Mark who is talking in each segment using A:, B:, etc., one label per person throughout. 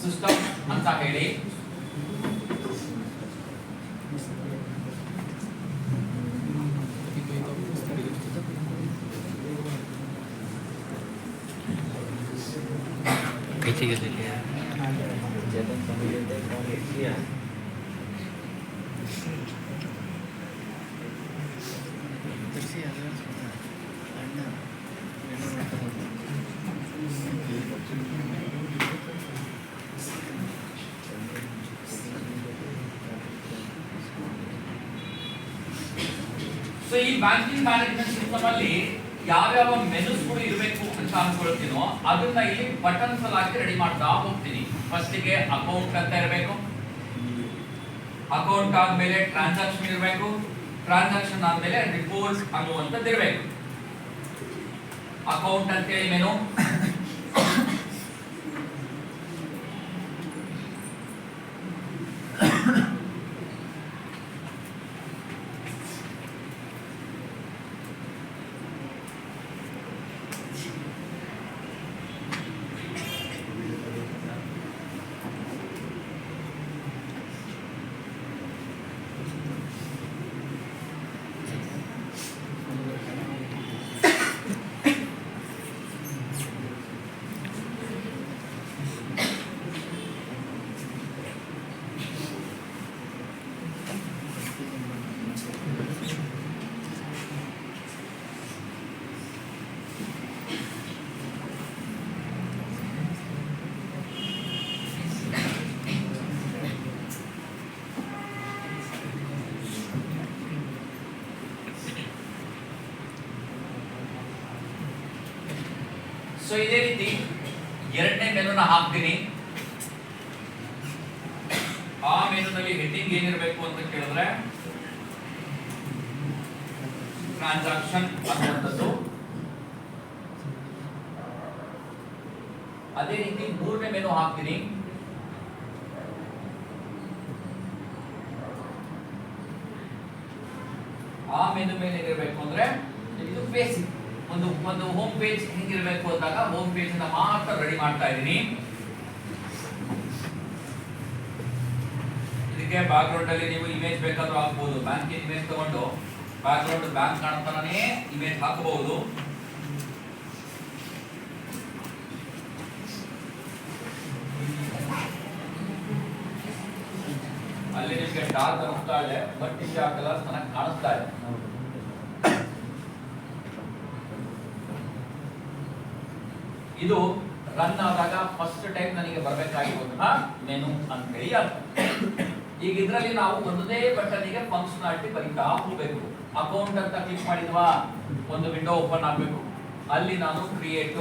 A: System ಅಂತ ಹೇಳಿ. So ಈ ಬ್ಯಾಂಕಿಂಗ್ ಮ್ಯಾನೇಜ್ಮೆಂಟ್ ಸಿಸ್ಟಮ್ ಅಲ್ಲಿ ಯಾವ್ಯಾವ ಮೆನುಸ್ಗಳು ಇರಬೇಕು ಅಂತ ಅನ್ಕೊಳ್ತೀನೋ ಅದನ್ನ ಇಲ್ಲಿ ಬಟನ್ಸ್ ಅಲ್ಲಿ ಹಾಕಿ ರೆಡಿ ಮಾಡ್ತಾ ಹೋಗ್ತೀನಿ. ಫಸ್ಟ್ ಗೆ ಅಕೌಂಟ್ ಅಂತ ಇರಬೇಕು, ಅಕೌಂಟ್ ಆದ್ಮೇಲೆ ಟ್ರಾನ್ಸಾಕ್ಷನ್ ಇರಬೇಕು, ಟ್ರಾನ್ಸಾಕ್ಷನ್ ಆದ್ಮೇಲೆ ರಿಪೋರ್ಟ್ ಅನ್ನುವಂಥದ್ದು ಇರಬೇಕು. ಅಕೌಂಟ್ ಅಂತೇಳಿ ಮೆನು, ಸೊ ಇದೇ ರೀತಿ ಎರಡನೇ ಮೆನುನ ಹಾಕ್ತೀನಿ. ಆ ಮೆನುನಲ್ಲಿ ಹೆಡ್ಡಿಂಗ್ ಏನಿರಬೇಕು ಅಂತ ಕೇಳಿದ್ರೆ ಟ್ರಾನ್ಸಾಕ್ಷನ್ ಅನ್ನುವಂಥದ್ದು. ಅದೇ ರೀತಿ ಮೂರನೇ ಮೆನು ಹಾಕ್ತೀನಿ. ಆ ಮೆನು ಮೇಲೆ ಏನಿರಬೇಕು ಅಂದ್ರೆ ಇದು ಬೇಸಿಕ್ ಒಂದು ಹೋಮ್ ಪೇಜ್ ಹೆಂಗಿರಬೇಕು ಅಂದಾಗ ಹೋಮ್ ಪೇಜ್ ಅನ್ನ ಮಾತ್ರ ರೆಡಿ ಮಾಡ್ತಾ ಇದ್ದೀನಿ. ಇದಕ್ಕೆ ಬ್ಯಾಕ್ ಗ್ರೌಂಡ್ ಅಲ್ಲಿ ನೀವು ಇಮೇಜ್ ಬೇಕಾದ್ರೂ ಹಾಕಬಹುದು. ಬ್ಯಾಂಕ್ ಇಮೇಜ್ ತಗೊಂಡು ಬ್ಯಾಕ್ ಗ್ರೌಂಡ್ ಬ್ಯಾಂಕ್ ಕಾಣ್ತಾನೆ ಇಮೇಜ್ ಹಾಕಬಹುದು. ಅಲ್ಲಿ ನಿಮಗೆ ಡಾರ್ಕ್ ಅನಿಸ್ತಾ ಇದೆ, ಬಟ್ ಇಲ್ಲಿ ಆ ಕಲರ್ ಚೆನ್ನಾಗಿ ಕಾಣಿಸ್ತಾ ಇದೆ. ಇದು ರನ್ ಆದಾಗ ಫಸ್ಟ್ ಟೈಮ್ ನನಗೆ ಬರಬೇಕಾಗಿರುವಂತಹ ಮೆನು ಅಂತ ಹೇಳಿ ಅರ್ಥ. ಈಗ ಇದರಲ್ಲಿ ನಾವು ಒಂದೇ ಬಟನ್ಗೆ ಫಂಕ್ಷನಾಲಿಟಿ ಬರೀತಾ ಹೋಗಬೇಕು. ಅಕೌಂಟ್ ಅಂತ ಕ್ಲಿಕ್ ಮಾಡಿದ್ವಾ, ಒಂದು ವಿಂಡೋ ಓಪನ್ ಆಗಬೇಕು. ಅಲ್ಲಿ ನಾನು ಕ್ರಿಯೇಟ್,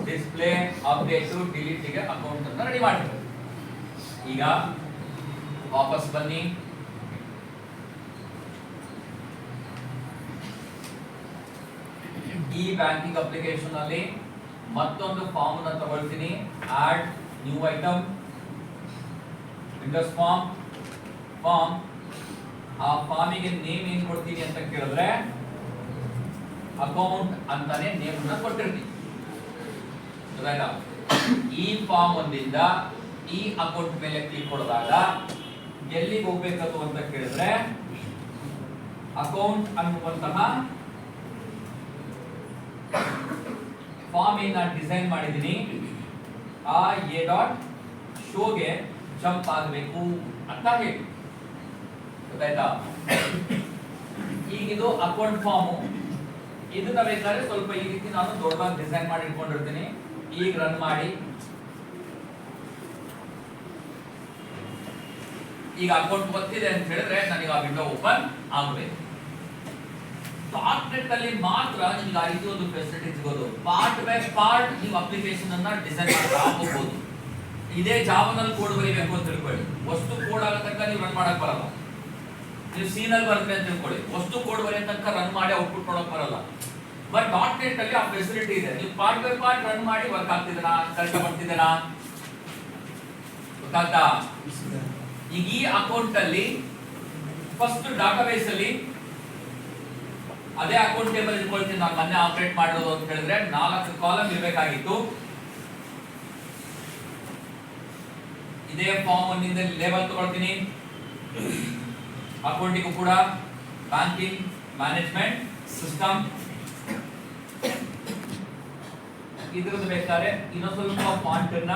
A: ಡಿಸ್ಪ್ಲೇ, ಅಪ್ಡೇಟ್, ಡಿಲೀಟ್ ಗೆ ಅಕೌಂಟ್ ಅಂತ ರೆಡಿ ಮಾಡಬೇಕು. ಈಗ ವಾಪಸ್ ಬನ್ನಿ. ಈ ಬ್ಯಾಂಕಿಂಗ್ ಅಪ್ಲಿಕೇಶನ್ ಅಲ್ಲಿ ಮತ್ತೊಂದು ಫಾರ್ಮ್ ಅನ್ನು ತಗೊಳ್ತೀನಿ. Add new item, windows form. ಆ ಫಾರ್ಮಿಗೆ ನೇಮ್ ಏನ್ ಕೊಡ್ತೀನಿ ಅಂತ ಕೇಳಿದ್ರೆ ಅಕೌಂಟ್ ಅಂತಾನೆ ನೇಮ್ ಅನ್ನ ಕೊಟ್ಟಿರ್ತೀನಿ. ಗೊತ್ತಾಯ್ತಾ? ಈ ಫಾರ್ಮ್ ಒಂದಿಂದ ಈ ಅಕೌಂಟ್ ಮೇಲೆ ಕ್ಲಿಕ್ ಕೊಡಿದಾಗ ಎಲ್ಲಿಗೆ ಹೋಗ್ಬೇಕದು ಅಂತ ಕೇಳಿದ್ರೆ ಅಕೌಂಟ್ ಅನ್ನುವಂತಹ ಫಾರ್ಮ್ ಏನ್ ನಾನು ಡಿಸೈನ್ ಮಾಡಿದ್ದೀನಿ ಆ ಎ ಡಾಟ್ ಶೋಗೆ ಜಂಪ್ ಆಗಬೇಕು ಅಂತ ಹೇಳಿ. ಗೊತ್ತಾಯ್ತಾ? ಈಗ ಇದು ಅಕೌಂಟ್ ಫಾರ್ಮ್. ಇದನ್ನ ಬೇಕಾದ್ರೆ ಸ್ವಲ್ಪ ಈ ರೀತಿ ನಾನು ದೊಡ್ಡದಾಗಿ ಡಿಸೈನ್ ಮಾಡಿ ಇಟ್ಕೊಂಡಿರ್ತೀನಿ. ಈಗ ರನ್ ಮಾಡಿ. ಈಗ ಅಕೌಂಟ್ ಗೊತ್ತಿದೆ ಅಂತ ಹೇಳಿದ್ರೆ ನನಗೆ ಆ ವಿಂಡೋ ಓಪನ್ ಆಗಬೇಕು. .NET ಅಲ್ಲಿ ಮಾತ್ರ ನಿಮಗೆ ಆ ರೀತಿ ಒಂದು ಫೆಸಿಲಿಟಿ ಸಿಗೋದು. ಪಾರ್ಟ್ ಬೈ ಪಾರ್ಟ್ ನೀವು ಅಪ್ಲಿಕೇಶನ್ ಅನ್ನ ಡಿಸೈನ್ ಮಾಡ್ತಾ ಹೋಗಬಹುದು. ಇದೇ ಜಾವಾನಲ್ಲಿ ಕೋಡ್ ಬರೀಬೇಕು ಅಂತ ತಿಳ್ಕೊಳ್ಳಿ, ವಸ್ತು ಕೋಡ್ ಆಗೋ ತನಕ ನೀವು ರನ್ ಮಾಡಕ್ ಬರಲ್ಲ. ನೀವು ಸಿ ನಲ್ಲಿ ಬರುತ್ತೆ ಅಂತ ತಿಳ್ಕೊಳ್ಳಿ, ವಸ್ತು ಕೋಡ್ ಬರೆಯೋ ತನಕ ರನ್ ಮಾಡಿ ಔಟ್ಪುಟ್ ನೋಡಕ್ ಬರಲ್ಲ. ಬಟ್ .NET ಅಲ್ಲಿ ಆ ಫೆಸಿಲಿಟಿ ಇದೆ. ನೀವು ಪಾರ್ಟ್ ಬೈ ಪಾರ್ಟ್ ರನ್ ಮಾಡಿ ವರ್ಕ್ ಆಗ್ತಿದ್ದೀರಾ, ಕೆಲಸ ಮಾಡ್ತಿದ್ದೀರಾ, ಗೊತ್ತಾಗ್ತಾ? ಈಗ ಈ ಅಕೌಂಟ್ ಅಲ್ಲಿ ಫಸ್ಟ್ ಡಾಟಾಬೇಸ್ ಅಲ್ಲಿ ಅದೇ ಅಕೌಂಟ್ ಟೇಬಲ್ ಇಟ್ಕೊಳ್ತೀನಿ. ನಾನು ಮೊನ್ನೆ ಆಪರೇಟ್ ಮಾಡೋದು ಅಂತ ಹೇಳಿದ್ರೆ 4 ಕಾಲಮ್ ಇರಬೇಕಾಗಿತ್ತು. ಇದೇ ಫಾರ್ಮ್ ಒಂದಿಂದ ಲೇಬಲ್ ತಗೊಳ್ತೀನಿ. ಅಕೌಂಟಿಗೂ ಕೂಡ ಬ್ಯಾಂಕಿಂಗ್ ಮ್ಯಾನೇಜ್ಮೆಂಟ್ ಸಿಸ್ಟಮ್. ಇದ್ರದ್ದು ಬೇಕಾದ್ರೆ ಇನ್ನೊಂದು ಸ್ವಲ್ಪ ಫಾಂಟ್ ಅನ್ನ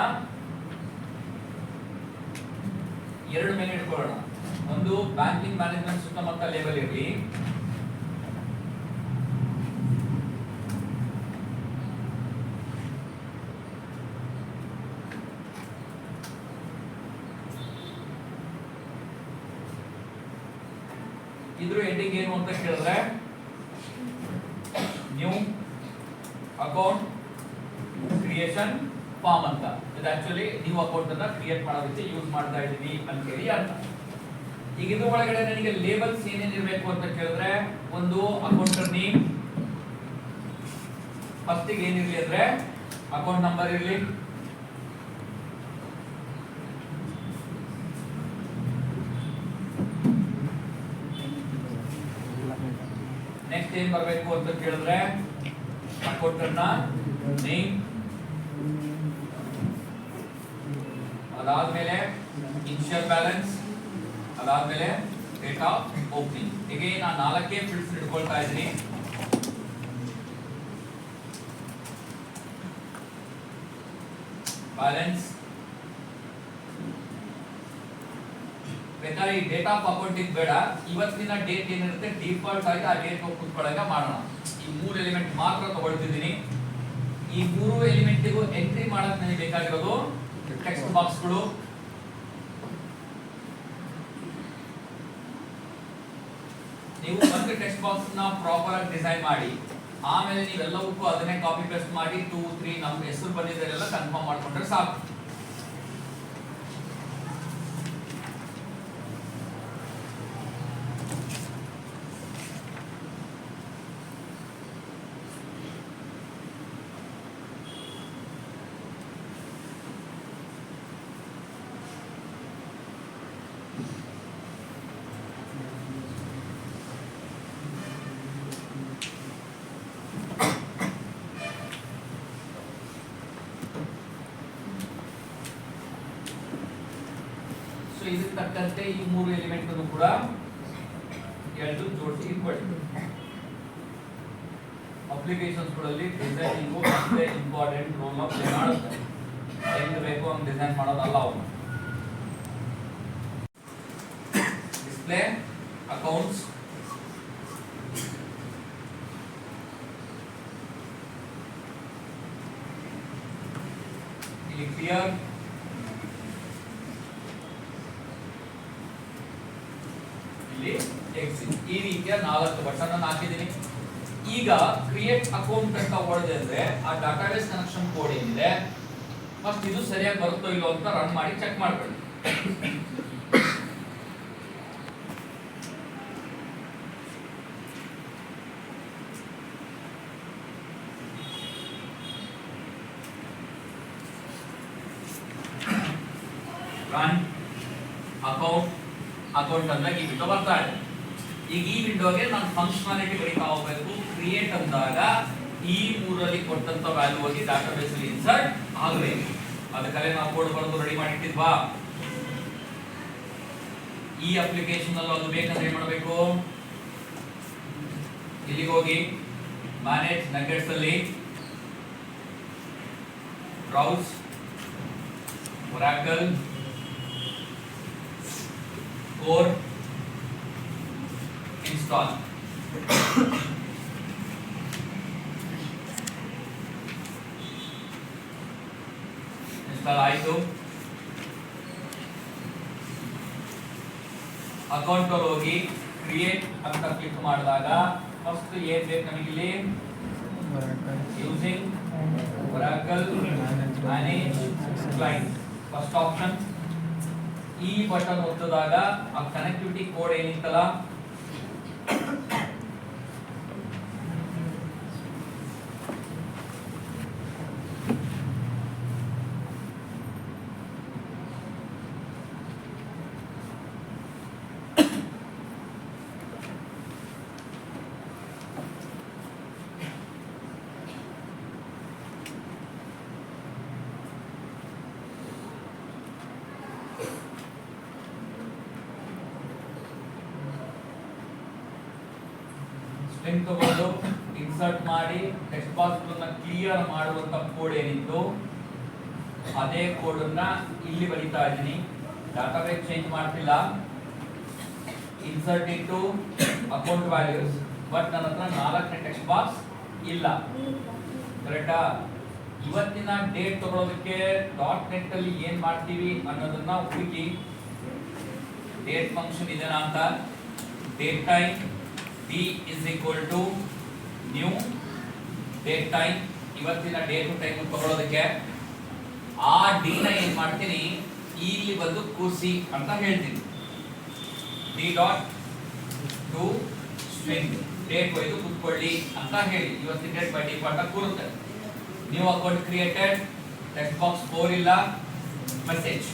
A: ಎರಡು ಮೇಲೆ ಇಟ್ಕೊಳ್ಳೋಣ. ಒಂದು ಬ್ಯಾಂಕಿಂಗ್ ಮ್ಯಾನೇಜ್ಮೆಂಟ್ ಸಿಸ್ಟಮ್ ಅಂತ ಲೇಬಲ್ ಇರಲಿ. ಇದ್ರ ಎಂಡಿಂಗ್ ಏನು ಅಂತ ಕೇಳಿದ್ರೆ ನ್ಯೂ ಅಕೌಂಟ್ ಕ್ರಿಯೇಷನ್ ಫಾರ್ಮ್ ಅಂತ. ಇದು ಆಕ್ಚುಲಿ ನ್ಯೂ ಅಕೌಂಟ್ ಅನ್ನ ಕ್ರಿಯೇಟ್ ಮಾಡೋದಕ್ಕೆ ಯೂಸ್ ಮಾಡ್ತಾ ಇದ್ದೀವಿ ಅಂತ ಹೇಳಿ ಅರ್ಥ. ಈಗ ಇದ್ರ ಒಳಗಡೆ ನನಗೆ ಲೇಬಲ್ಸ್ ಏನೇನು ಇರಬೇಕು ಅಂತ ಕೇಳಿದ್ರೆ ಒಂದು ಅಕೌಂಟರ್ ನೇಮ್, ಫಸ್ಟ್ ಏನಿರಲಿ ಅಂದ್ರೆ ಅಕೌಂಟ್ ನಂಬರ್ ಇರಲಿ. ನೆಕ್ಸ್ಟ್ ಏನ್ ಬರಬೇಕು ಅಂತ ಕೇಳಿದ್ರೆ ಅಕೌಂಟರ್ ನೇಮ್, ಅದಾದ್ಮೇಲೆ ಇನಿಷಿಯಲ್ ಬ್ಯಾಲೆನ್ಸ್, ಅದಾದ್ಮೇಲೆ ಡೇಟ್ ಆಫ್ ಓಪನಿಂಗ್. ಹೀಗೆ ನಾನು 4 ಫೀಲ್ಡ್ಸ್ ಇಟ್ಕೊಳ್ತಾ ಇದ್ದೀನಿ. ಬ್ಯಾಲೆನ್ಸ್ ಬೇಕಾದ್ರೆ ಈ ಡೇಟ್ ಆಫ್ ಅಕೌಂಟಿಂಗ್ ಬೇಡ, ಇವತ್ತಿನ ಡೇಟ್ ಏನಿರುತ್ತೆ ಡಿಫಾಲ್ಟ್ ಆಗಿ ಆ ಡೇಟ್ ಕೂತ್ಕೊಳ್ಳಾಗ ಮಾಡೋಣ. ಈ 3 ಎಲಿಮೆಂಟ್ ಮಾತ್ರ ತಗೊಳ್ತಿದ್ದೀನಿ. ಈ 3 ಎಲಿಮೆಂಟಿಗೂ ಎಂಟ್ರಿ ಮಾಡಕ್ ನನಗೆ ಬೇಕಾಗಿರೋದು ಟೆಕ್ಸ್ಟ್ ಬಾಕ್ಸ್ಗಳು. ನೀವು ಒಂದು ಟೆಕ್ಸ್ಟ್ ಬಾಕ್ಸ್ ನ ಪ್ರಾಪರ್ ಆಗಿ ಡಿಸೈನ್ ಮಾಡಿ, ಆಮೇಲೆ ನೀವೆಲ್ಲವಕ್ಕೂ ಅದನ್ನೇ ಕಾಪಿ ಪೇಸ್ಟ್ ಮಾಡಿ 2, 3 ನಮ್ಮ ಹೆಸರು ಬಂದಿದ್ದೆಲ್ಲ ಕನ್ಫರ್ಮ್ ಮಾಡ್ಕೊಂಡ್ರೆ ಸಾಕು. ಇದಕ್ಕೆ ತಕ್ಕಂತೆ ಈ 3 ಎಲಿಮೆಂಟ್ ಅನ್ನು ಕೂಡ ಎರಡು ಜೋಡಿಸಿ ಇಟ್ಕೊಳ್ಳಿ. ಅಪ್ಲಿಕೇಶನ್ಸ್ ಗಳಲ್ಲಿ ಡಿಸೈನಿಂಗ್ ಒಂದು ಇಂಪಾರ್ಟೆಂಟ್ ರೋಲ್ ಪ್ಲೇ ಮಾಡುತ್ತೆ. ಹೆಂಗ್ ಬೇಕು ಹಂಗ್ ಡಿಸೈನ್ ಮಾಡೋದಲ್ಲ ಅವನು. ಡಿಸ್ಪ್ಲೇ ಅಕೌಂಟ್ಸ್, ಇಲ್ಲಿ ಕ್ಲಿಯರ್, ಈ ರೀತಿಯ 4 ಬಟನ್ ಅನ್ನು ಹಾಕಿದ್ದೀನಿ. ಈಗ ಕ್ರಿಯೇಟ್ ಅಕೌಂಟ್ ಅಂತ ಹೊಡೆದೆ ಅಂದ್ರೆ ಆ ಡಾಟಾಬೇಸ್ ಕನೆಕ್ಷನ್ ಕೋಡ್ ಏನಿದೆ ಫಸ್ಟ್ ಇದು ಸರಿಯಾಗಿ ಬರುತ್ತೋ ಇಲ್ಲೋ ಅಂತ ರನ್ ಮಾಡಿ ಚೆಕ್ ಮಾಡ್ಕೊಳ್ಳಿ. ರನ್ ಅಕೌಂಟ್ ಅಂತ ಈ ವಿಂಡೋ ಬರ್ತಾ ಇದೆ. ಈಗ ಈ ವಿಂಡೋಗೆ ನಾನು ಫಂಕ್ಷನಾಲಿಟಿ ಬರೀತಾ ಹೋಗಬೇಕು. ಕ್ರಿಯೇಟ್ ಅಂದಾಗ ಈ 3ರಲ್ಲಿ ಕೊಟ್ಟಂತ ವ್ಯಾಲ್ಯೂ ಹೋಗಿ ಡಾಟಾಬೇಸ್ ಅಲ್ಲಿ ಇನ್ಸರ್ಟ್ ಆಗಬೇಕು. ಅದಕ್ಕಾಗಿ ನಾವು ಕೋಡ್ ಬರೆದು ರೆಡಿ ಮಾಡಿ ಇಟ್ಟಿದ್ವಾ. ಈ ಅಪ್ಲಿಕೇಶನ್ ಅಲ್ಲಿ ಅದು ಬೇಕಂದ್ರೆ ಏನ್ ಮಾಡಬೇಕು, ಇಲ್ಲಿಗೆ ಹೋಗಿ ಮ್ಯಾನೇಜ್ ನಗೆಟ್ಸ್ ಅಲ್ಲಿ browse Oracle core install. Install ಆಯಿತು. ಅಕೌಂಟ್ ಅಲ್ಲಿ ಹೋಗಿ ಕ್ರಿಯೇಟ್ ಅಂತ ಕ್ಲಿಕ್ ಮಾಡಿದಾಗ ಫಸ್ಟ್ ಏನ್ ಬೇಕು ನಮಗಿಲ್ಲಿ, using Oracle manage client first option. ಈ ಬಟನ್ ಒತ್ತಿದಾಗ ಆ ಕನೆಕ್ಟಿವಿಟಿ ಕೋಡ್ ಏನಿತ್ತಲ್ಲ ಸ್ಟ್ರಿಂಗ್ ತಗೊಂಡು ಇನ್ಸರ್ಟ್ ಮಾಡಿ ಟೆಕ್ಸ್ಟ್ ಬಾಕ್ಸ್ ಅನ್ನ ಕ್ಲಿಯರ್ ಮಾಡುವಂತ ಕೋಡ್ ಏನಿತ್ತು ಅದೇ ಕೋಡ್ ಅನ್ನ ಇಲ್ಲಿ ಬರೀತಾ ಇದ್ದೀನಿ. ಡಾಟಾಬೇಸ್ ಚೇಂಜ್ ಮಾಡ್ತಿಲ್ಲ. Insert into account values. But ನನ್ನ ಹತ್ರ 4ನೇ ಟೆಕ್ಸ್ಟ್ ಬಾಕ್ಸ್ ಇಲ್ಲ. ಕರೆಕ್ಟಾ? ಇವತ್ತಿನ ಡೇಟ್ ತಗೊಳ್ಳೋದಕ್ಕೆ .net ಅಲ್ಲಿ ಏನ್ ಮಾಡ್ತೀವಿ ಅನ್ನೋದನ್ನ ಹುಡುಕಿ ಡೇಟ್ ಫಂಕ್ಷನ್ ಇದೆನಾ ಅಂತ. Date time d is equal to new date time. ಇವತ್ತಿನ ಡೇಟ್ ಟೈಮ್ ತಗೊಳ್ಳೋದಕ್ಕೆ ಆ ಡಿ ನ ಏನ್ ಮಾಡ್ತೀನಿ, ಇಲ್ಲಿ ಬಂದು ಕೂರಿಸಿ ಅಂತ ಹೇಳ್ತೀನಿ. d dot to string date ಒಯ್ದು ಕೂತ್ಕೊಳ್ಳಿ ಅಂತ ಹೇಳಿ ಇವತ್ತಿನ ಡೇಟ್ ಬೈ ಡಿಫಾಲ್ಟ್ ಆಗಿ ಕೂರುತ್ತೆ. New account created, text box 4 ಇಲ್ಲ, ಮೆಸೇಜ್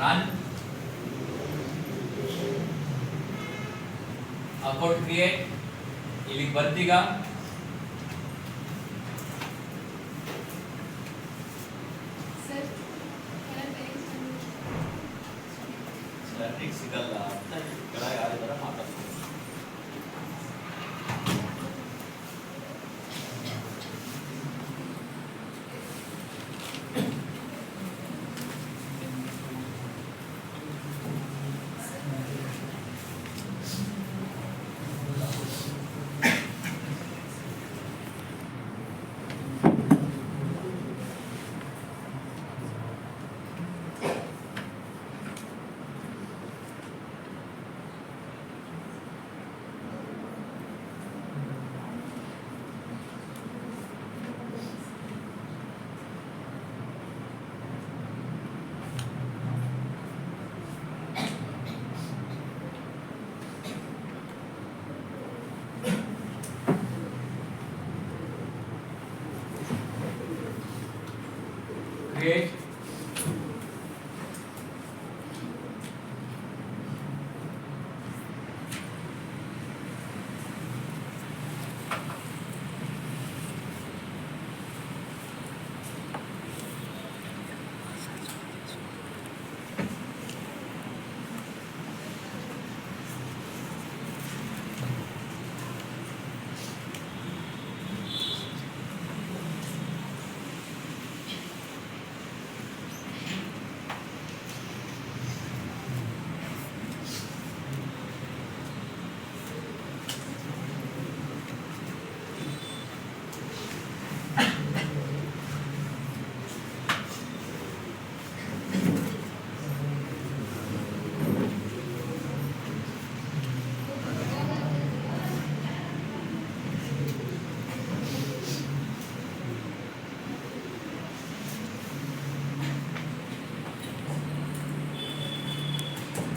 A: ರನ್ ಅಕೌಂಟ್ ಕ್ರಿಯೇಟ್. ಇಲ್ಲಿ ಬಂದೀಗ ಸಿಗಲ್ಲ ಅಂತ ಯಾರಿದಾರ ಮಾತಾಡ್ತಾರೆ. create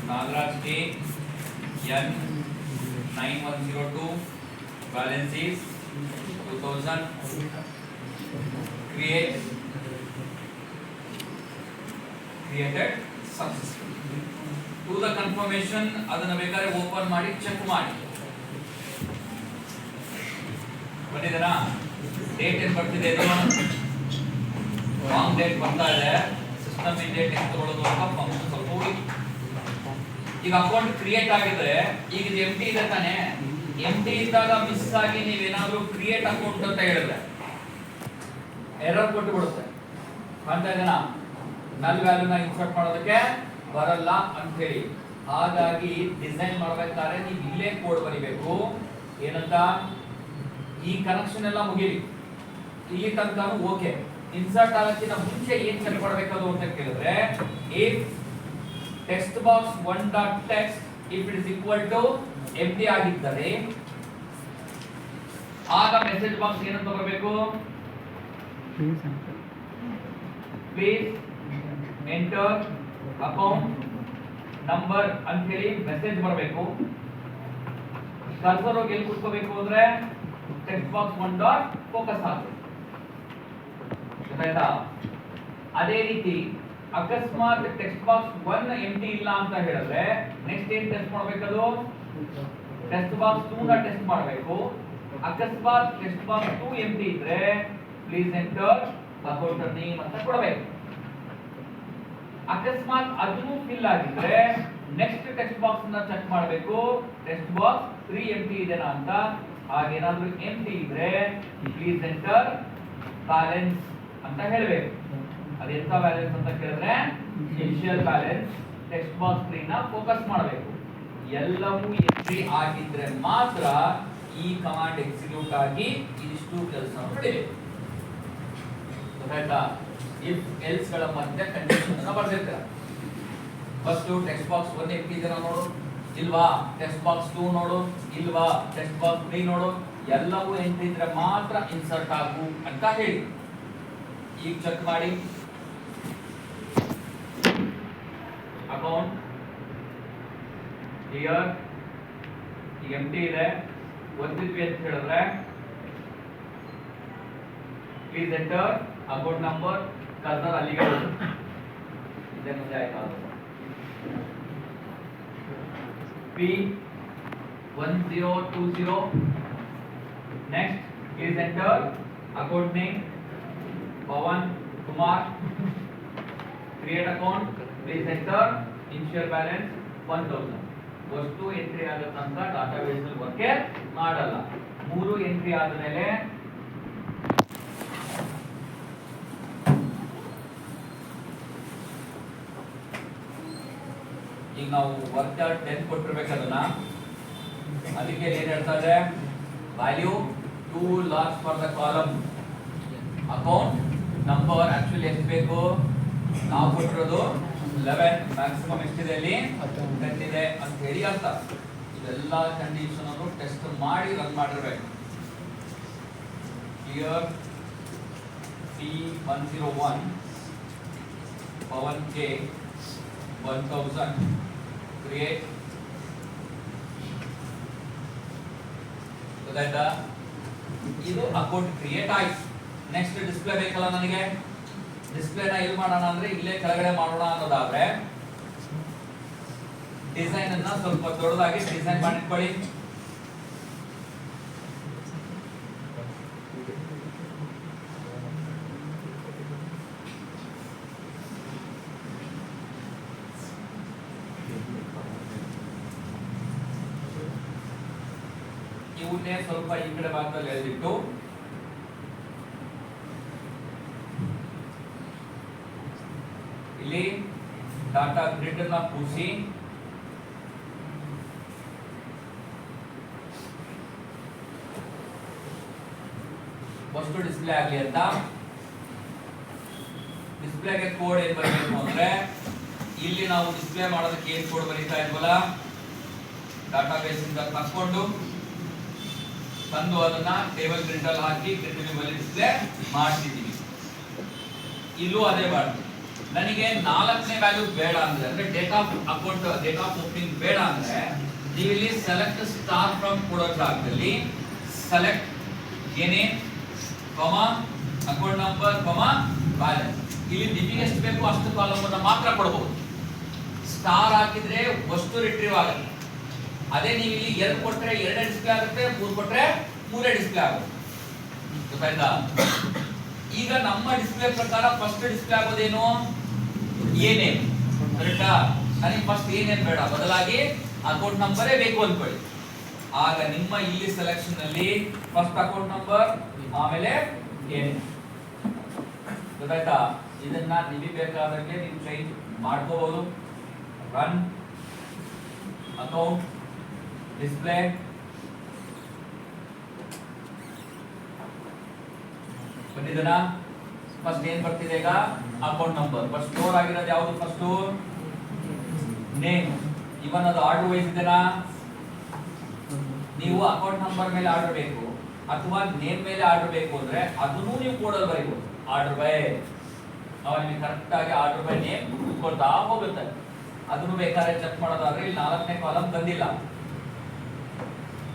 A: Nagraj K N 9102 balance is 2000 created successfully. To the confirmation ಅದನ್ನ ಬೇಕಾದ್ರೆ ಓಪನ್ ಮಾಡಿ ಚೆಕ್ ಮಾಡಿ. ಬಂದಿದೆನಾ? ಡೇಟ್ ಏನು ಬರ್ತಿದೆ, ಇದು ರಾಂಗ್ ಡೇಟ್ ಬರ್ತಾ ಇದೆ. ಸಿಸ್ಟಮ್ ಇನ್ ಡೇಟ್ ಎಷ್ಟು ತಗೊಳ್ಳೋದು ಅಂತ ಫಂಕ್ಷನ್ ಸ್ವಲ್ಪ ಹುಡುಕಿ. ಈಗ ಅಕೌಂಟ್ ಕ್ರಿಯೇಟ್ ಆಗಿದ್ರೆ ಈಗ ಇದು ಎಂಟಿ ಇದೆ ತಾನೆ, ಎಂಟಿ ಇದ್ದಾಗ ಮಿಸ್ ಆಗಿ ನೀವೇನಾದ್ರೂ ಕ್ರಿಯೇಟ್ ಅಕೌಂಟ್ ಅಂತ ಹೇಳಿದ್ರೆ ಎರರ್ ಕೊಟ್ಟು ಬಿಡುತ್ತೆ. ಕಾಣ್ತಾ ಇದೆನಾ? ನಲ್ ವ್ಯಾಲ್ಯೂನ ಇನ್ಸರ್ಟ್ ಮಾಡೋದಕ್ಕೆ ಬರಲ್ಲ ಅಂತ ಹೇಳಿ. ಹಾಗಾಗಿ ಡಿಸೈನ್ ಮಾಡಬೇಕಾದ್ರೆ ನೀವು ಇಲ್ಲೇ ಕೋಡ್ ಬರಿಬೇಕು. ಏನಂತ, ಈ ಕನೆಕ್ಷನ್ ಎಲ್ಲ ಮುಗಿಲಿ, ಇಲ್ಲಿ ತನಕ ಓಕೆ. ಇನ್ಸರ್ಟ್ ಆಗೋಕ್ಕಿಂತ ಮುಂಚೆ ಏನ್ ಚೆಕ್ ಮಾಡಬೇಕದು ಅಂತ ಕೇಳಿದ್ರೆ, if text box 1.text if it is equal to empty ಆಗಿದ್ದರೆ ಆಗ ಮೆಸೇಜ್ ಬಾಕ್ಸ್ ಏನಂತ ಬರಬೇಕು, ಪ್ಲೀಸ್ ಎಂಟರ್ ಅಕೌಂಟ್ ನಂಬರ್ ಅಂತ ಹೇಳಿ ಮೆಸೇಜ್ ಬರಬೇಕು. ಕರ್ಸರ್ ಹೋಗಿ ಎಲ್ಲಿ ಕೂತ್ಕೋಬೇಕು ಅಂದ್ರೆ ಟೆಕ್ಸ್ಟ್ ಬಾಕ್ಸ್ 1.focus ಆಗಬೇಕು. ಆಯ್ತಾ? ಅದೇ ರೀತಿ ಅಕಸ್ಮಾತ್ ಟೆಕ್ಸ್ಟ್ ಬಾಕ್ಸ್ 1 ಎಂಟಿ ಇಲ್ಲ ಅಂತ ಹೇಳಿದ್ರೆ ನೆಕ್ಸ್ಟ್ ಏನ್ ಟೆಸ್ಟ್ ಮಾಡಬೇಕದು, ಟೆಕ್ಸ್ಟ್ ಬಾಕ್ಸ್ 2 ನ ಟೆಸ್ಟ್ ಮಾಡಬೇಕು. ಅಕಸ್ಮಾತ್ ಟೆಕ್ಸ್ಟ್ ಬಾಕ್ಸ್ 2 ಎಂಟಿ ಇದ್ರೆ ಪ್ಲೀಸ್ ಎಂಟರ್ ಅಕೌಂಟ್ ನೇಮ್ ಅಂತ ಕೊಡಬೇಕು. ಅಕಸ್ಮಾತ್ ಅದನ್ನು ಫಿಲ್ ಆಗಿದ್ರೆ ನೆಕ್ಸ್ಟ್ ಟೆಕ್ಸ್ಟ್ ಬಾಕ್ಸ್ ನ ಚೆಕ್ ಮಾಡಬೇಕು, ಟೆಕ್ಸ್ಟ್ ಬಾಕ್ಸ್ 3 ಎಂಟಿ ಇದೆನಾ ಅಂತ. ಹಾಗೇನಾದ್ರೂ ಎಂಟಿ ಇದ್ರೆ ಪ್ಲೀಸ್ ಎಂಟರ್ ಬ್ಯಾಲೆನ್ಸ್ ಅಂತ ಹೇಳಬೇಕು. ಅದೆಂತ ಬ್ಯಾಲೆನ್ಸ್ ಅಂತ ಕೇಳಿದ್ರೆ ಇನಿಷಿಯಲ್ ಬ್ಯಾಲೆನ್ಸ್. ಟೆಕ್ಸ್ಟ್ ಬಾಕ್ಸ್ 3 ನ ಫೋಕಸ್ ಮಾಡಬೇಕು. ಎಲ್ಲವೂ ಎಂಟ್ರಿ ಆಗಿದ್ರೆ ಮಾತ್ರ ಈ ಕಮಾಂಡ್ ಎಕ್ಸಿಕ್ಯೂಟ್ ಆಗಿ ಇದಿಷ್ಟು ಕೆಲಸ ನಡೆಯಬೇಕು. ಗೊತ್ತಾಯ್ತಾ? ಇಫ್ ಎಲ್ಸ್ ಗಳ ಮಧ್ಯೆ ಕಂಡೀಷನ್ ಅನ್ನು ಬರ್ದಿರ್ತೀರ. ಫಸ್ಟ್ ಟೆಕ್ಸ್ಟ್ ಬಾಕ್ಸ್ 1 ಎಂಟಿ ಇದೆನಾ ನೋಡು, ಇಲ್ವಾ? ಟೆಕ್ಸ್ಟ್ ಬಾಕ್ಸ್ 2 ನೋಡು, ಇಲ್ವಾ? ಟೆಕ್ಸ್ಟ್ ಬಾಕ್ಸ್ 3 ನೋಡು. ಎಲ್ಲವೂ ಎಂಟ್ರಿ ಇದ್ರೆ ಮಾತ್ರ ಇನ್ಸರ್ಟ್ ಆಗು ಅಂತ ಹೇಳಿ. ಈಗ ಚೆಕ್ ಮಾಡಿ. ಅಕೌಂಟ್ ಹಿಯರ್ ಈಗ ಎಂಟಿ ಇದೆ, ಓದ್ತಿದ್ವಿ ಅಂತ ಹೇಳಿದ್ರೆ please enter account number. Cursor ಅಲ್ಲಿಗೆ ಹೋಗಿ ಇದೆ ಮುಂದೆ ಆಯ್ತಾ P1020. next please enter account name Pawan Kumar. create account, please enter initial balance 1000. ವಸ್ತು ಎಂಟ್ರಿ ಆದ ತನಕ ಡಾಟಾಬೇಸ್ ಅಲ್ಲಿ ವರ್ಕ್ ಮಾಡಲ್ಲ. 3 ಎಂಟ್ರಿ ಆದಮೇಲೆ ಈಗ ನಾವು ವರ್ಕ್ 10 ಕೊಟ್ಟಿರ್ಬೇಕು ಅದನ್ನ. ಅದಕ್ಕೆ ಏನ್ ಹೇಳ್ತಾ ಇದೆ, value 2 last for the column account number. Actually ಎಷ್ಟು ಬೇಕು? ನಾವು ಕೊಟ್ಟಿರೋದು 11, ಮ್ಯಾಕ್ಸಿಮಮ್ ಎಷ್ಟಿದೆ ಅಲ್ಲಿ? 10 ಇದೆ ಅಂತ ಹೇಳಿ ಅರ್ಥ. ಇದೆಲ್ಲ ಕಂಡೀಷನ್ ಅನ್ನು ಟೆಸ್ಟ್ ಮಾಡಿ ರನ್ ಮಾಡಿರ್ಬೇಕು. Clear P101 Pavan K 1000 create. ಗೊತ್ತಾಯ್ತಾ? ಇದು ಅಕೌಂಟ್ ಕ್ರಿಯೇಟ್ ಆಯ್ತು. ನೆಕ್ಸ್ಟ್ ಡಿಸ್ಪ್ಲೇ ಬೇಕಲ್ಲ ನನಗೆ. ಡಿಸ್ಪ್ಲೇನ ಎಲ್ಲಿ ಮಾಡೋಣ ಅಂದ್ರೆ ಇಲ್ಲೇ ಕೆಳಗಡೆ ಮಾಡೋಣ ಅನ್ನೋದಾದ್ರೆ ಡಿಸೈನ್ ಅನ್ನ ಸ್ವಲ್ಪ ದೊಡ್ಡದಾಗಿ ಡಿಸೈನ್ ಮಾಡಿಟ್ಕೊಳ್ಳಿ. ಇವನ್ನೇ ಸ್ವಲ್ಪ ಈ ಕಡೆ ಭಾಗದಲ್ಲಿ ಎಳೆದಿಟ್ಟು ಇಲ್ಲಿ ಡಾಟಾ ಗ್ರಿಡ್ ಅನ್ನ ಕೂರಿಸಿ ವಸ್ತು ಡಿಸ್ಪ್ಲೇ ಆಗಲಿ ಅಂತ. ಡಿಸ್ಪ್ಲೇಗೆ ಕೋಡ್ ಏನ್ ಬರಬೇಕು ಅಂದ್ರೆ ಇಲ್ಲಿ ನಾವು ಡಿಸ್ಪ್ಲೇ ಮಾಡೋದಕ್ಕೆ ಏನ್ ಕೋಡ್ ಬರೀತಾ ಇದ್ವಲ್ಲ, ಡಾಟಾಬೇಸ್ ಇಂದ ತಕ್ಕೊಂಡು ತಂದು ಅದನ್ನ ಟೇಬಲ್ ಗ್ರಿಡ್ ಅಲ್ಲಿ ಹಾಕಿ ಗ್ರಿಡ್ ವ್ಯೂವಲ್ಲಿ ಡಿಸ್ಪ್ಲೇ ಮಾಡ್ತಿದ್ದೀವಿ. ಇಲ್ಲೂ ಅದೇ ಮಾಡ್ತೀವಿ. ನನಗೆ 4ನೇ ವ್ಯಾಲ್ಯೂ ಬೇಡ ಅಂದ್ರೆ date of account, date of opening ಬೇಡ ಅಂದ್ರೆ ನೀವು ಇಲ್ಲಿ ಸೆಲೆಕ್ಟ್ ಸ್ಟಾರ್ ಫ್ರಮ್ ಕೊಡೋ ಜಾಗದಲ್ಲಿ ಸೆಲೆಕ್ಟ್ ಏನೇ ಅಕೌಂಟ್ ನಂಬರ್ ಬ್ಯಾಲೆನ್ಸ್. ಇಲ್ಲಿ ನಿಮಗೆ ಎಷ್ಟು ಬೇಕು ಅಷ್ಟು ಕಾಲಮ್ ಅನ್ನು ಮಾತ್ರ ಕೊಡಬಹುದು. ಸ್ಟಾರ್ ಹಾಕಿದ್ರೆ ವಸ್ತು ರಿಟ್ರೀವ್ ಆಗುತ್ತೆ. ಅದೇ ನೀವು ಇಲ್ಲಿ 2 ಕೊಟ್ರೆ 2 ಡಿಸ್ಪ್ಲೇ ಆಗುತ್ತೆ, 3 ಕೊಟ್ರೆ 3 ಡಿಸ್ಪ್ಲೇ ಆಗುತ್ತೆ. ಗೊತ್ತಾಯ್ತಾ? ಈಗ ನಮ್ಮ ಡಿಸ್ಪ್ಲೇ ಪ್ರಕಾರ ಫಸ್ಟ್ ಡಿಸ್ಪ್ಲೇ ಆಗೋದೇನು? ಏನೇನು. ಕರೆಕ್ಟಾ? ನನಗೆ ಫಸ್ಟ್ ಏನೇನು ಬೇಡ, ಬದಲಾಗಿ ಅಕೌಂಟ್ ನಂಬರೇ ಬೇಕು ಅಂದ್ಕೊಳ್ಳಿ. ಆಗ ನಿಮ್ಮ ಇಲ್ಲಿ ಸೆಲೆಕ್ಷನ್ ಅಲ್ಲಿ ಫಸ್ಟ್ ಅಕೌಂಟ್ ನಂಬರ್, ಆಮೇಲೆ ಏನೇನು. ಗೊತ್ತಾಯ್ತಾ? ಇದನ್ನ ನಿಮಗೆ ಬೇಕಾದಂಗೆ ನೀವು ಚೇಂಜ್ ಮಾಡ್ಕೋಬಹುದು. ರನ್ ಅಕೌಂಟ್ ಡಿಸ್ಪ್ಲೇ ಬಂದಿದನ. ಫಸ್ಟ್ ಏನ್ ಬರ್ತಿದೆ ಈಗ? Account number. ಫಸ್ಟ್ ಸ್ಟೋರ್ ಆಗಿರೋದು ಯಾವುದು? First name. ಇವನ್ ಅದು ಆರ್ಡರ್ ವೈಸ್ ಇದೆನಾ? ನೀವು ಅಕೌಂಟ್ ನಂಬರ್ ಮೇಲೆ ಆರ್ಡರ್ ಬೇಕು ಅಥವಾ ನೇಮ್ ಮೇಲೆ ಆರ್ಡರ್ ಬೇಕು ಅಂದ್ರೆ ಅದನ್ನು ನೀವು ಕೋಡಲ್ಲಿ ಬರೀಬಹುದು. ಆರ್ಡರ್ ಬೈ ಅವಾಗ ನಿಮಗೆ ಕರೆಕ್ಟ್ ಆಗಿ ಆರ್ಡರ್ ಬೈ ನೇಮ್ ಕೊಡ್ತಾ ಹೋಗುತ್ತೆ. ಅದನ್ನು ಬೇಕಾದ್ರೆ ಚೆಕ್ ಮಾಡೋದಾದ್ರೆ ಇಲ್ಲಿ 4ನೇ ಕಾಲಮ್ ಬಂದಿಲ್ಲ,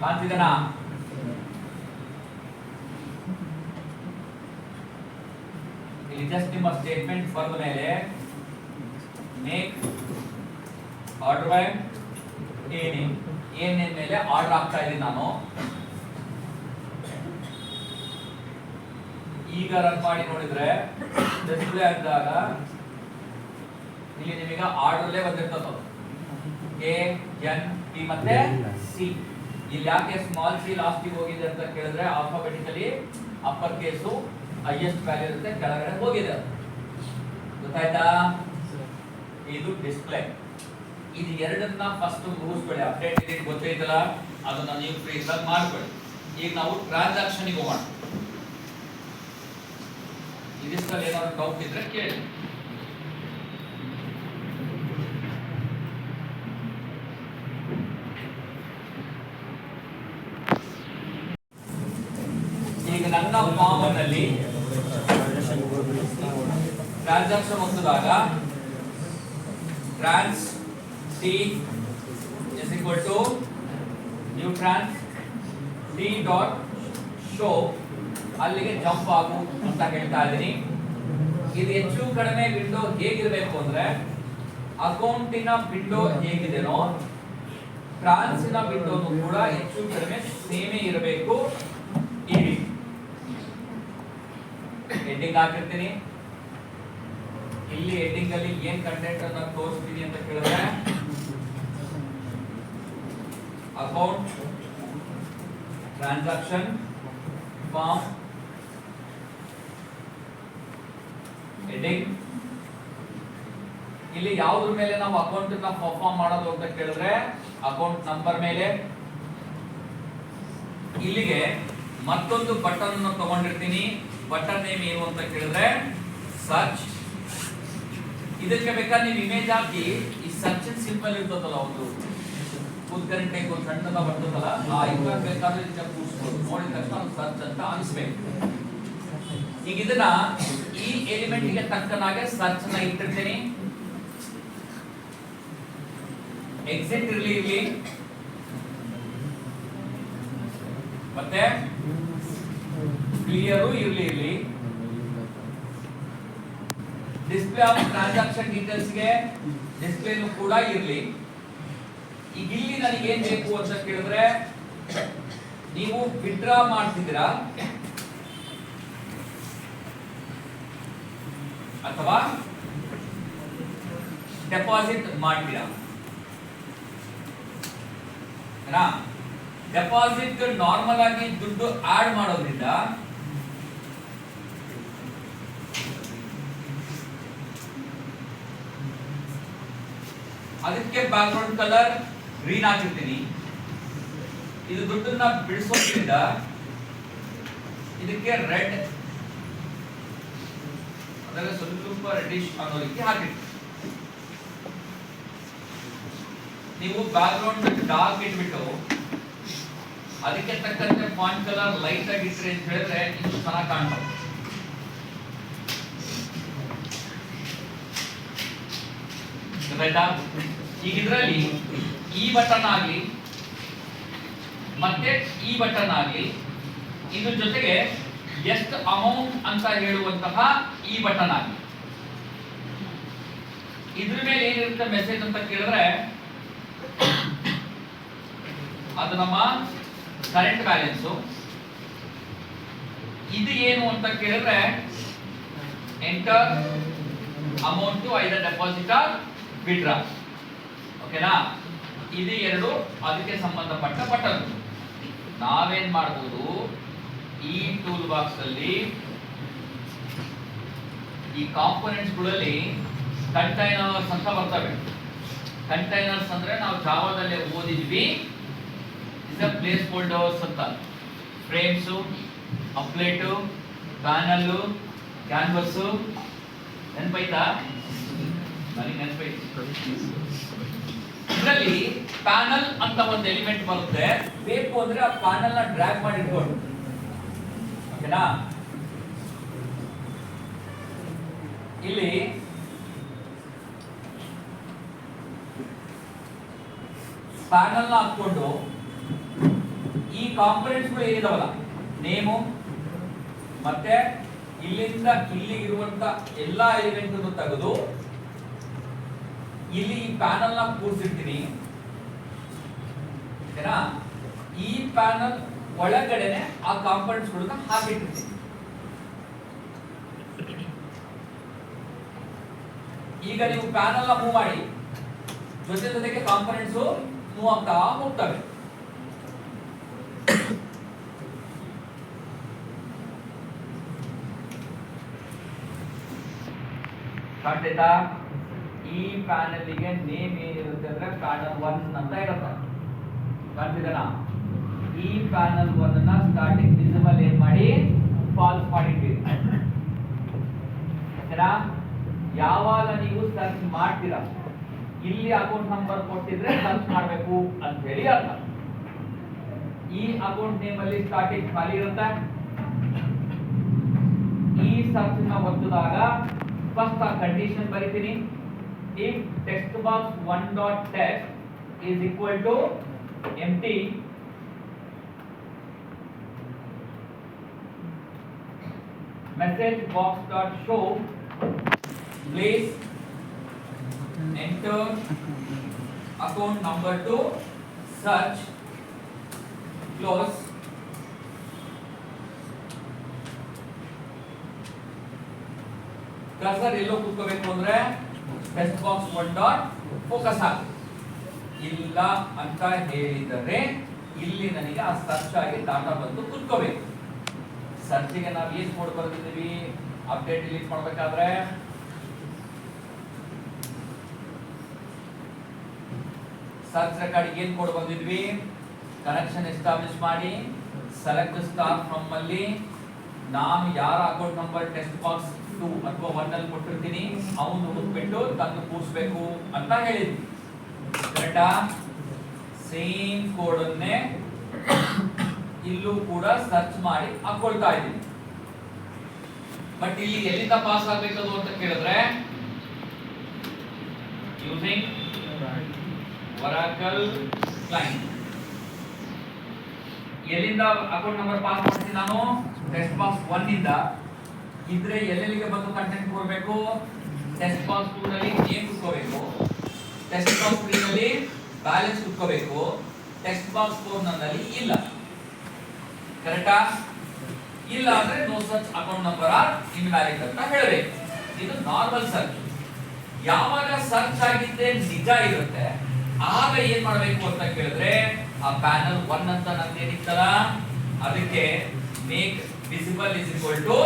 A: ಕಾಣ್ತಿದೆನಾ? ಇಲ್ಲಿ ಜಸ್ಟ್ ನಿಮ್ಮ ಸ್ಟೇಟ್ಮೆಂಟ್ ಬರೆದ ಮೇಲೆ ಮೇಕ್ ಆರ್ಡರ್ ಬೈ ಏನೇನ್ ಮೇಲೆ ಆರ್ಡರ್ ಆಗ್ತಾ ಇದ್ದೀನಿ ನಾನು. ಈಗ ರನ್ ಮಾಡಿ ನೋಡಿದ್ರೆ ಡಿಸ್ಪ್ಲೇ ಆದಾಗ ಇಲ್ಲಿ ನಿಮಗೆ ಆರ್ಡರ್ಲೇ ಬಂದಿರ್ತದೆ. ಕೆ ಎನ್ ಪಿ ಮತ್ತೆ ಸಿ. ಇಲ್ಲಿ ಯಾಕೆ ಸ್ಮಾಲ್ ಸಿ ಲಾಸ್ಟಿಗೆ ಹೋಗಿದೆ ಅಂತ ಕೇಳಿದ್ರೆ alphabetically upper case highest value ಇರುತ್ತೆ, ಕೆಳಗಡೆ ಹೋಗಿದೆ. ಗೊತ್ತಾಯ್ತಾ? ಇದು ಡಿಸ್ಪ್ಲೇ. ಇದು ಎರಡನ್ನ ಫಸ್ಟ್ ಮುಗಿಸ್ಕೊಳ್ಳಿ. ಅಪ್ಡೇಟ್ ಡೇಟ್ ಗೊತ್ತೈತಲ್ಲ, ಅದನ್ನ ನೀವು ಫ್ರೀ ಇದ್ದಾಗ ಮಾಡ್ಕೊಳ್ಳಿ. ಈಗ ನಾವು ಟ್ರಾನ್ಸಾಕ್ಷನ್ ಗೆ ಹೋಗೋಣ. ಇದಿಷ್ಟಲ್ಲಿ ಏನಾದ್ರು ಡೌಟ್ ಇದ್ರೆ ಕೇಳಿ. ಈಗ ನನ್ನ ಫಾರ್ಮ್ ನಲ್ಲಿ ಟ್ರಾನ್ಸಾಕ್ಷನ್ ಹೊಂದಿದಾಗ trans T is equal to new trans T dot show ಅಲ್ಲಿಗೆ ಜಂಪ್ ಆಗು ಅಂತ ಹೇಳ್ತಾ ಇದ್ದೀನಿ. ಇದು ಹೆಚ್ಚು ಕಡಿಮೆ ವಿಂಡೋ ಹೇಗಿರಬೇಕು ಅಂದ್ರೆ ಅಕೌಂಟಿನ ವಿಂಡೋ ಹೇಗಿದೆನೋ ಟ್ರಾನ್ಸಿನ ವಿಂಡೋನು ಕೂಡ ಹೆಚ್ಚು ಕಡಿಮೆ ಸೇಮೇ ಇರಬೇಕು. ಇಲ್ಲಿ ಹೆಡ್ಡಿಂಗ್ ಹಾಕಿರ್ತೀನಿ. ಇಲ್ಲಿ ಹೆಡ್ಡಿಂಗ್ ಅಲ್ಲಿ ಏನ್ ಕಂಟೆಂಟ್ ಅನ್ನ ತೋರಿಸ್ತೀನಿ ಅಂತ ಕೇಳಿದ್ರೆ ಅಕೌಂಟ್ ಟ್ರಾನ್ಸಾಕ್ಷನ್ ಫಾರ್ಮ್ ಹೆಡ್ಡಿಂಗ್. ಇಲ್ಲಿ ಯಾವುದ್ರ ಮೇಲೆ ನಾವು ಅಕೌಂಟ್ ನ ಪರ್ಫಾರ್ಮ್ ಮಾಡೋದು ಅಂತ ಕೇಳಿದ್ರೆ ಅಕೌಂಟ್ ನಂಬರ್ ಮೇಲೆ. ಇಲ್ಲಿಗೆ ಮತ್ತೊಂದು ಬಟನ್ ಅನ್ನು ತಗೊಂಡಿರ್ತೀನಿ. ಬಟನ್ ನೇಮ್ ಏನು ಅಂತ ಕೇಳಿದ್ರೆ ಸರ್ಚ್. ಇದಕ್ಕೆ ಬೇಕಾದ್ರೆ ನೀವು ಇಮೇಜ್ ಹಾಕಿ ಈ ಸರ್ಚ್ ಸಿಂಪಲ್ ಇರ್ತದಲ್ಲ, ಒಂದು ಕೂತ್ಕರೆಂಟ್ ಟೈಪ್ ಒಂದು ಸಣ್ಣದ ಬರ್ತದಲ್ಲ, ಆ ಇವಾಗ ಬೇಕಾದ್ರೆ ಇದನ್ನ ಕೂರಿಸ್ಬೋದು. ನೋಡಿದ ತಕ್ಷಣ ಅದು ಸರ್ಚ್ ಅಂತ ಅನಿಸ್ಬೇಕು. ಈಗ ಇದನ್ನ ಈ ಎಲಿಮೆಂಟ್ ಗೆ ತಕ್ಕನಾಗೆ ಸರ್ಚ್ ನ ಇಟ್ಟಿರ್ತೀನಿ. ಎಕ್ಸಿಟ್ ಇರ್ಲಿ ಇಲ್ಲಿ, ಮತ್ತೆ ಕ್ಲಿಯರ್ ಇರ್ಲಿ ಇಲ್ಲಿ. ಡಿಸ್ಪ್ಲೇ ಆಫ್ ಟ್ರಾನ್ಸಾಕ್ಷನ್ ಡೀಟೇಲ್ಸ್ ಗೆ ಡಿಸ್ಪ್ಲೇ ಕೂಡ ಇರ್ಲಿ. ಈಗ ಇಲ್ಲಿ ನನಗೆ ಏನ್ ಬೇಕು ಅಂತ ಕೇಳಿದ್ರೆ ನೀವು ವಿಡ್ರಾ ಮಾಡ್ತಿದ್ದೀರಾ ಅಥವಾ ಡೆಪಾಸಿಟ್ ಮಾಡ್ತೀರಾ? ಡೆಪಾಸಿಟ್ ನಾರ್ಮಲ್ ಆಗಿ ದುಡ್ಡು ಆಡ್ ಮಾಡೋದ್ರಿಂದ ಅದಕ್ಕೆ ಬ್ಯಾಕ್ಗ್ರೌಂಡ್ ಕಲರ್ ಗ್ರೀನ್ ಹಾಕಿರ್ತೀನಿ. ಇದು ದುಡ್ಡನ್ನ ಬಿಡಿಸೋದ್ರಿಂದ ಇದಕ್ಕೆ ರೆಡ್, ಅದರ ಸ್ವಲ್ಪ ರೆಡಿಶ್ ಅನ್ನೋದಕ್ಕೆ ಹಾಕಿರ್ತೀನಿ. ನೀವು ಬ್ಯಾಕ್ಗ್ರೌಂಡ್ ಡಾರ್ಕ್ ಇಟ್ಬಿಟ್ಟು ಅದಕ್ಕೆ ತಕ್ಕಂತೆ ಫಾಂಟ್ ಕಲರ್ ಲೈಟ್ ಆಗಿ ಇಟ್ರೆ ಅಂತ ಹೇಳಿದ್ರೆ ಇನ್ನು ಚೆನ್ನಾಗಿ ಕಾಣ್ತದೆ. ಈಗ ಇದರಲ್ಲಿ ಈ ಬಟನ್ ಆಗಲಿ ಮತ್ತೆ ಈ ಬಟನ್ ಆಗಲಿ, ಇದ್ರ ಜೊತೆಗೆ ಎಷ್ಟು ಅಮೌಂಟ್ ಅಂತ ಹೇಳುವಂತಹ ಈ ಬಟನ್ ಆಗಲಿ, ಇದ್ರ ಮೇಲೆ ಏನಿರುತ್ತೆ ಮೆಸೇಜ್ ಅಂತ ಕೇಳಿದ್ರೆ ಅದು ನಮ್ಮ ಕರೆಂಟ್ ಬ್ಯಾಲೆನ್ಸ್. ಇದು ಏನು ಅಂತ ಕೇಳಿದ್ರೆ ಎಂಟರ್ ಅಮೌಂಟ್ ಐದರ್ ಡೆಪಾಸಿಟ್ ಆರ್ ವಿಡ್ರಾ. ಓಕೆನಾ? ಇದು ಎರಡು ಅದಕ್ಕೆ ಸಂಬಂಧಪಟ್ಟ ಬಟನ್. ನಾವೇನ್ ಮಾಡಬಹುದು, ಈ ಟೂಲ್ ಬಾಕ್ಸ್ ಅಲ್ಲಿ ಈ ಕಾಂಪೋನೆಂಟ್ಸ್ ಗಳಲ್ಲಿ ಕಂಟೈನರ್ಸ್ ಅಂತ ಬರ್ತವೆ. ಕಂಟೈನರ್ಸ್ ಅಂದ್ರೆ ನಾವು ಜಾವಾದಲ್ಲಿ ಓದಿದ್ವಿ, ಇಸ್ ಅ ಪ್ಲೇಸ್ ಹೋಲ್ಡರ್ಸ್ ಅಂತ. Frames, applet, panel, canvas. ನೆನಪೈತಾ? ನನಗೆ ನೆನಪೈತಿ. ಇದರಲ್ಲಿ ಪ್ಯಾನಲ್ ಅಂತ ಒಂದು ಎಲಿಮೆಂಟ್ ಬರುತ್ತೆ. ಬೇಕು ಅಂದ್ರೆ ಆ ಪ್ಯಾನಲ್ ನ ಡ್ರ್ಯಾಗ್ ಮಾಡಿ ಇಟ್ಕೊಂಡು, ಓಕೆನಾ? ಇಲ್ಲಿ ಪ್ಯಾನಲ್ ನ ಹಾಕೊಂಡು ಈ ಕಾಂಪೊನೆಂಟ್ಸ್ ಗಳು ಏನಿದಾವಲ್ಲ, ನೇಮು ಮತ್ತೆ ಇಲ್ಲಿಂದ ಇಲ್ಲಿ ಇರುವಂತ ಎಲ್ಲಾ ಎಲಿಮೆಂಟ್ ಅನ್ನು ತೆಗೆದು ಇಲ್ಲಿ ಈ ಪ್ಯಾನಲ್ ನ ಕೂರಿಸಿರ್ತೀನಿ. ಓಕೆನಾ? ಈ ಪ್ಯಾನಲ್ ಒಳಗಡೆನೆ ಆ ಕಾಂಪೊನೆಂಟ್ಸ್ ಗಳನ್ನ ಹಾಕಿಟ್ಟಿರ್ತೀನಿ. ಈಗ ನೀವು ಪ್ಯಾನಲ್ ನ ಮೂವ್ ಮಾಡಿ ಜೊತೆಗೆ ಕಾಂಪೊನೆಂಟ್ಸ್ ಮೂವ್ ಆಗ್ತಾ ಹೋಗ್ತವೆ. ಕಾಣ್ತೈತಾ? ಈ ಪ್ಯಾನಲ್ಗೆ ನೇಮ್ ಏನಿರುತ್ತೆ ಅಂದ್ರೆ ಪ್ಯಾನಲ್ 1 ಅಂತ ಇರುತ್ತೆ. ಕಾಣ್ತಿದೆನಾ? ಈ ಪ್ಯಾನಲ್ 1 ನ ಸ್ಟಾರ್ಟಿಂಗ್ ವಿಸಿಬಲ್ ಏನ್ ಮಾಡಿ ಫಾಲ್ಸ್ ಮಾಡಿದ್ದೀರಿ. ಓಕೆನಾ? ಯಾವಾಗ ನೀವು ಸರ್ಚ್ ಮಾಡ್ತೀರಾ ಇಲ್ಲಿ ಅಕೌಂಟ್ ನಂಬರ್ ಕೊಟ್ಟಿದ್ರೆ ಸರ್ಚ್ ಮಾಡಬೇಕು ಅಂತ ಹೇಳಿ ಅರ್ಥ. ಈ ಅಕೌಂಟ್ ನೇಮ್ ಅಲ್ಲಿ ಸ್ಟಾರ್ಟಿಂಗ್ ಖಾಲಿ ಇರುತ್ತೆ. ಈ ಸರ್ಚ್ ನ ಒತ್ತಿದಾಗ ಫಸ್ಟ್ ಆ ಕಂಡೀಷನ್ ಬರೀತೀನಿ. if text box 1.text is equal to empty, message box dot show, please enter account number to search, close. Cursor ಎಲ್ಲೋ ಕೂತ್ಕೋಬೇಕು ಅಂದ್ರೆ ಟೆಕ್ಸ್ಟ್ ಬಾಕ್ಸ್ 1 ಡಾಟ್ ಫೋಕಸ್ ಆಗುತ್ತೆ. ಇಲ್ಲ ಅಂತ ಹೇಳಿದರೆ ಇಲ್ಲಿ ನನಗೆ ಆ ಸರ್ಚ್ ಆಗಿ ಡಾಟಾ ಬಂದು ಕೂತ್ಕೋಬೇಕು. ಸರ್ಚಿಗೆ ನಾವು ಏನು ಕೋಡ್ ಬರೆದಿದ್ದೀವಿ? ಅಪ್ಡೇಟ್ ಡಿಲೀಟ್ ಮಾಡಬೇಕಾದ್ರೆ ಸರ್ಚ್ ರೆಕಾರ್ಡ್ ಏನು ಕೋಡ್ ಬಂದಿದ್ವಿ? ಕನೆಕ್ಷನ್ ಎಸ್ಟಾಬ್ಲಿಷ್ ಮಾಡಿ ಸೆಲೆಕ್ಟ್ ಸ್ಟಾರ್ ಫ್ರಮ್ ಅಲ್ಲಿ ನಾನು ಯಾರ ಅಕೌಂಟ್ ನಂಬರ್ ಟೆಕ್ಸ್ಟ್ ಬಾಕ್ಸ್ 2 ಅಥವಾ 1 ಅಲ್ಲಿ ಕೊಟ್ಟಿರ್ತೀನಿ ಅವನು ಹುಡುಕ್ಬಿಟ್ಟು ತಂದು ಕೂರಿಸಬೇಕು ಅಂತ ಹೇಳಿದ್ವಿ. ಕರೆಕ್ಟಾ? ಸೇಮ್ ಕೋಡ್ ಅನ್ನೇ ಇಲ್ಲೂ ಕೂಡ ಸರ್ಚ್ ಮಾಡಿ ಹಾಕೊಳ್ತಾ ಇದ್ದೀನಿ. ಬಟ್ ಇಲ್ಲಿ ಎಲ್ಲಿಂದ ಪಾಸ್ ಆಗಬೇಕದು ಅಂತ ಕೇಳಿದ್ರೆ ಯೂಸಿಂಗ್ ಒರಾಕಲ್ ಕ್ಲೈಂಟ್ ಎಲ್ಲಿಂದ ಅಕೌಂಟ್ ನಂಬರ್ ಪಾಸ್ ಮಾಡ್ತೀನಿ ನಾನು? ಟೆಕ್ಸ್ಟ್ ಬಾಕ್ಸ್ 1 ಇಂದ ಇದ್ರೆ ಎಲ್ಲೆಲ್ಲಿಗೆ ಬಂದು ಕಂಟೆಂಟ್ ಕೊಡಬೇಕು? ಟೆಕ್ಸ್ಟ್ ಬಾಕ್ಸ್ 2 ನಲ್ಲಿ ನೇಮ್ ಕುತ್ಕೋಬೇಕು, ಟೆಕ್ಸ್ಟ್ ಬಾಕ್ಸ್ 3 ನಲ್ಲಿ ಬ್ಯಾಲೆನ್ಸ್ ಕುತ್ಕೋಬೇಕು, ಟೆಕ್ಸ್ಟ್ ಬಾಕ್ಸ್ 4 ನಲ್ಲಿ ಇಲ್ಲ. ಕರೆಕ್ಟಾ? ಇಲ್ಲ ಅಂದ್ರೆ no search account number or invalid ಅಂತ ಹೇಳಬೇಕು. ಇದು ನಾರ್ಮಲ್ ಸರ್ಚ್. ಯಾವಾಗ ಸರ್ಚ್ ಆಗಿದ್ದೆ ನಿಜ ಇರುತ್ತೆ ಆಗ ಏನ್ ಮಾಡಬೇಕು ಅಂತ ಕೇಳಿದ್ರೆ ಆ ಪ್ಯಾನಲ್ 1 ಅಂತ ನಂದು ಏನಿತ್ತಲ್ಲ ಅದಕ್ಕೆ make visible is equal to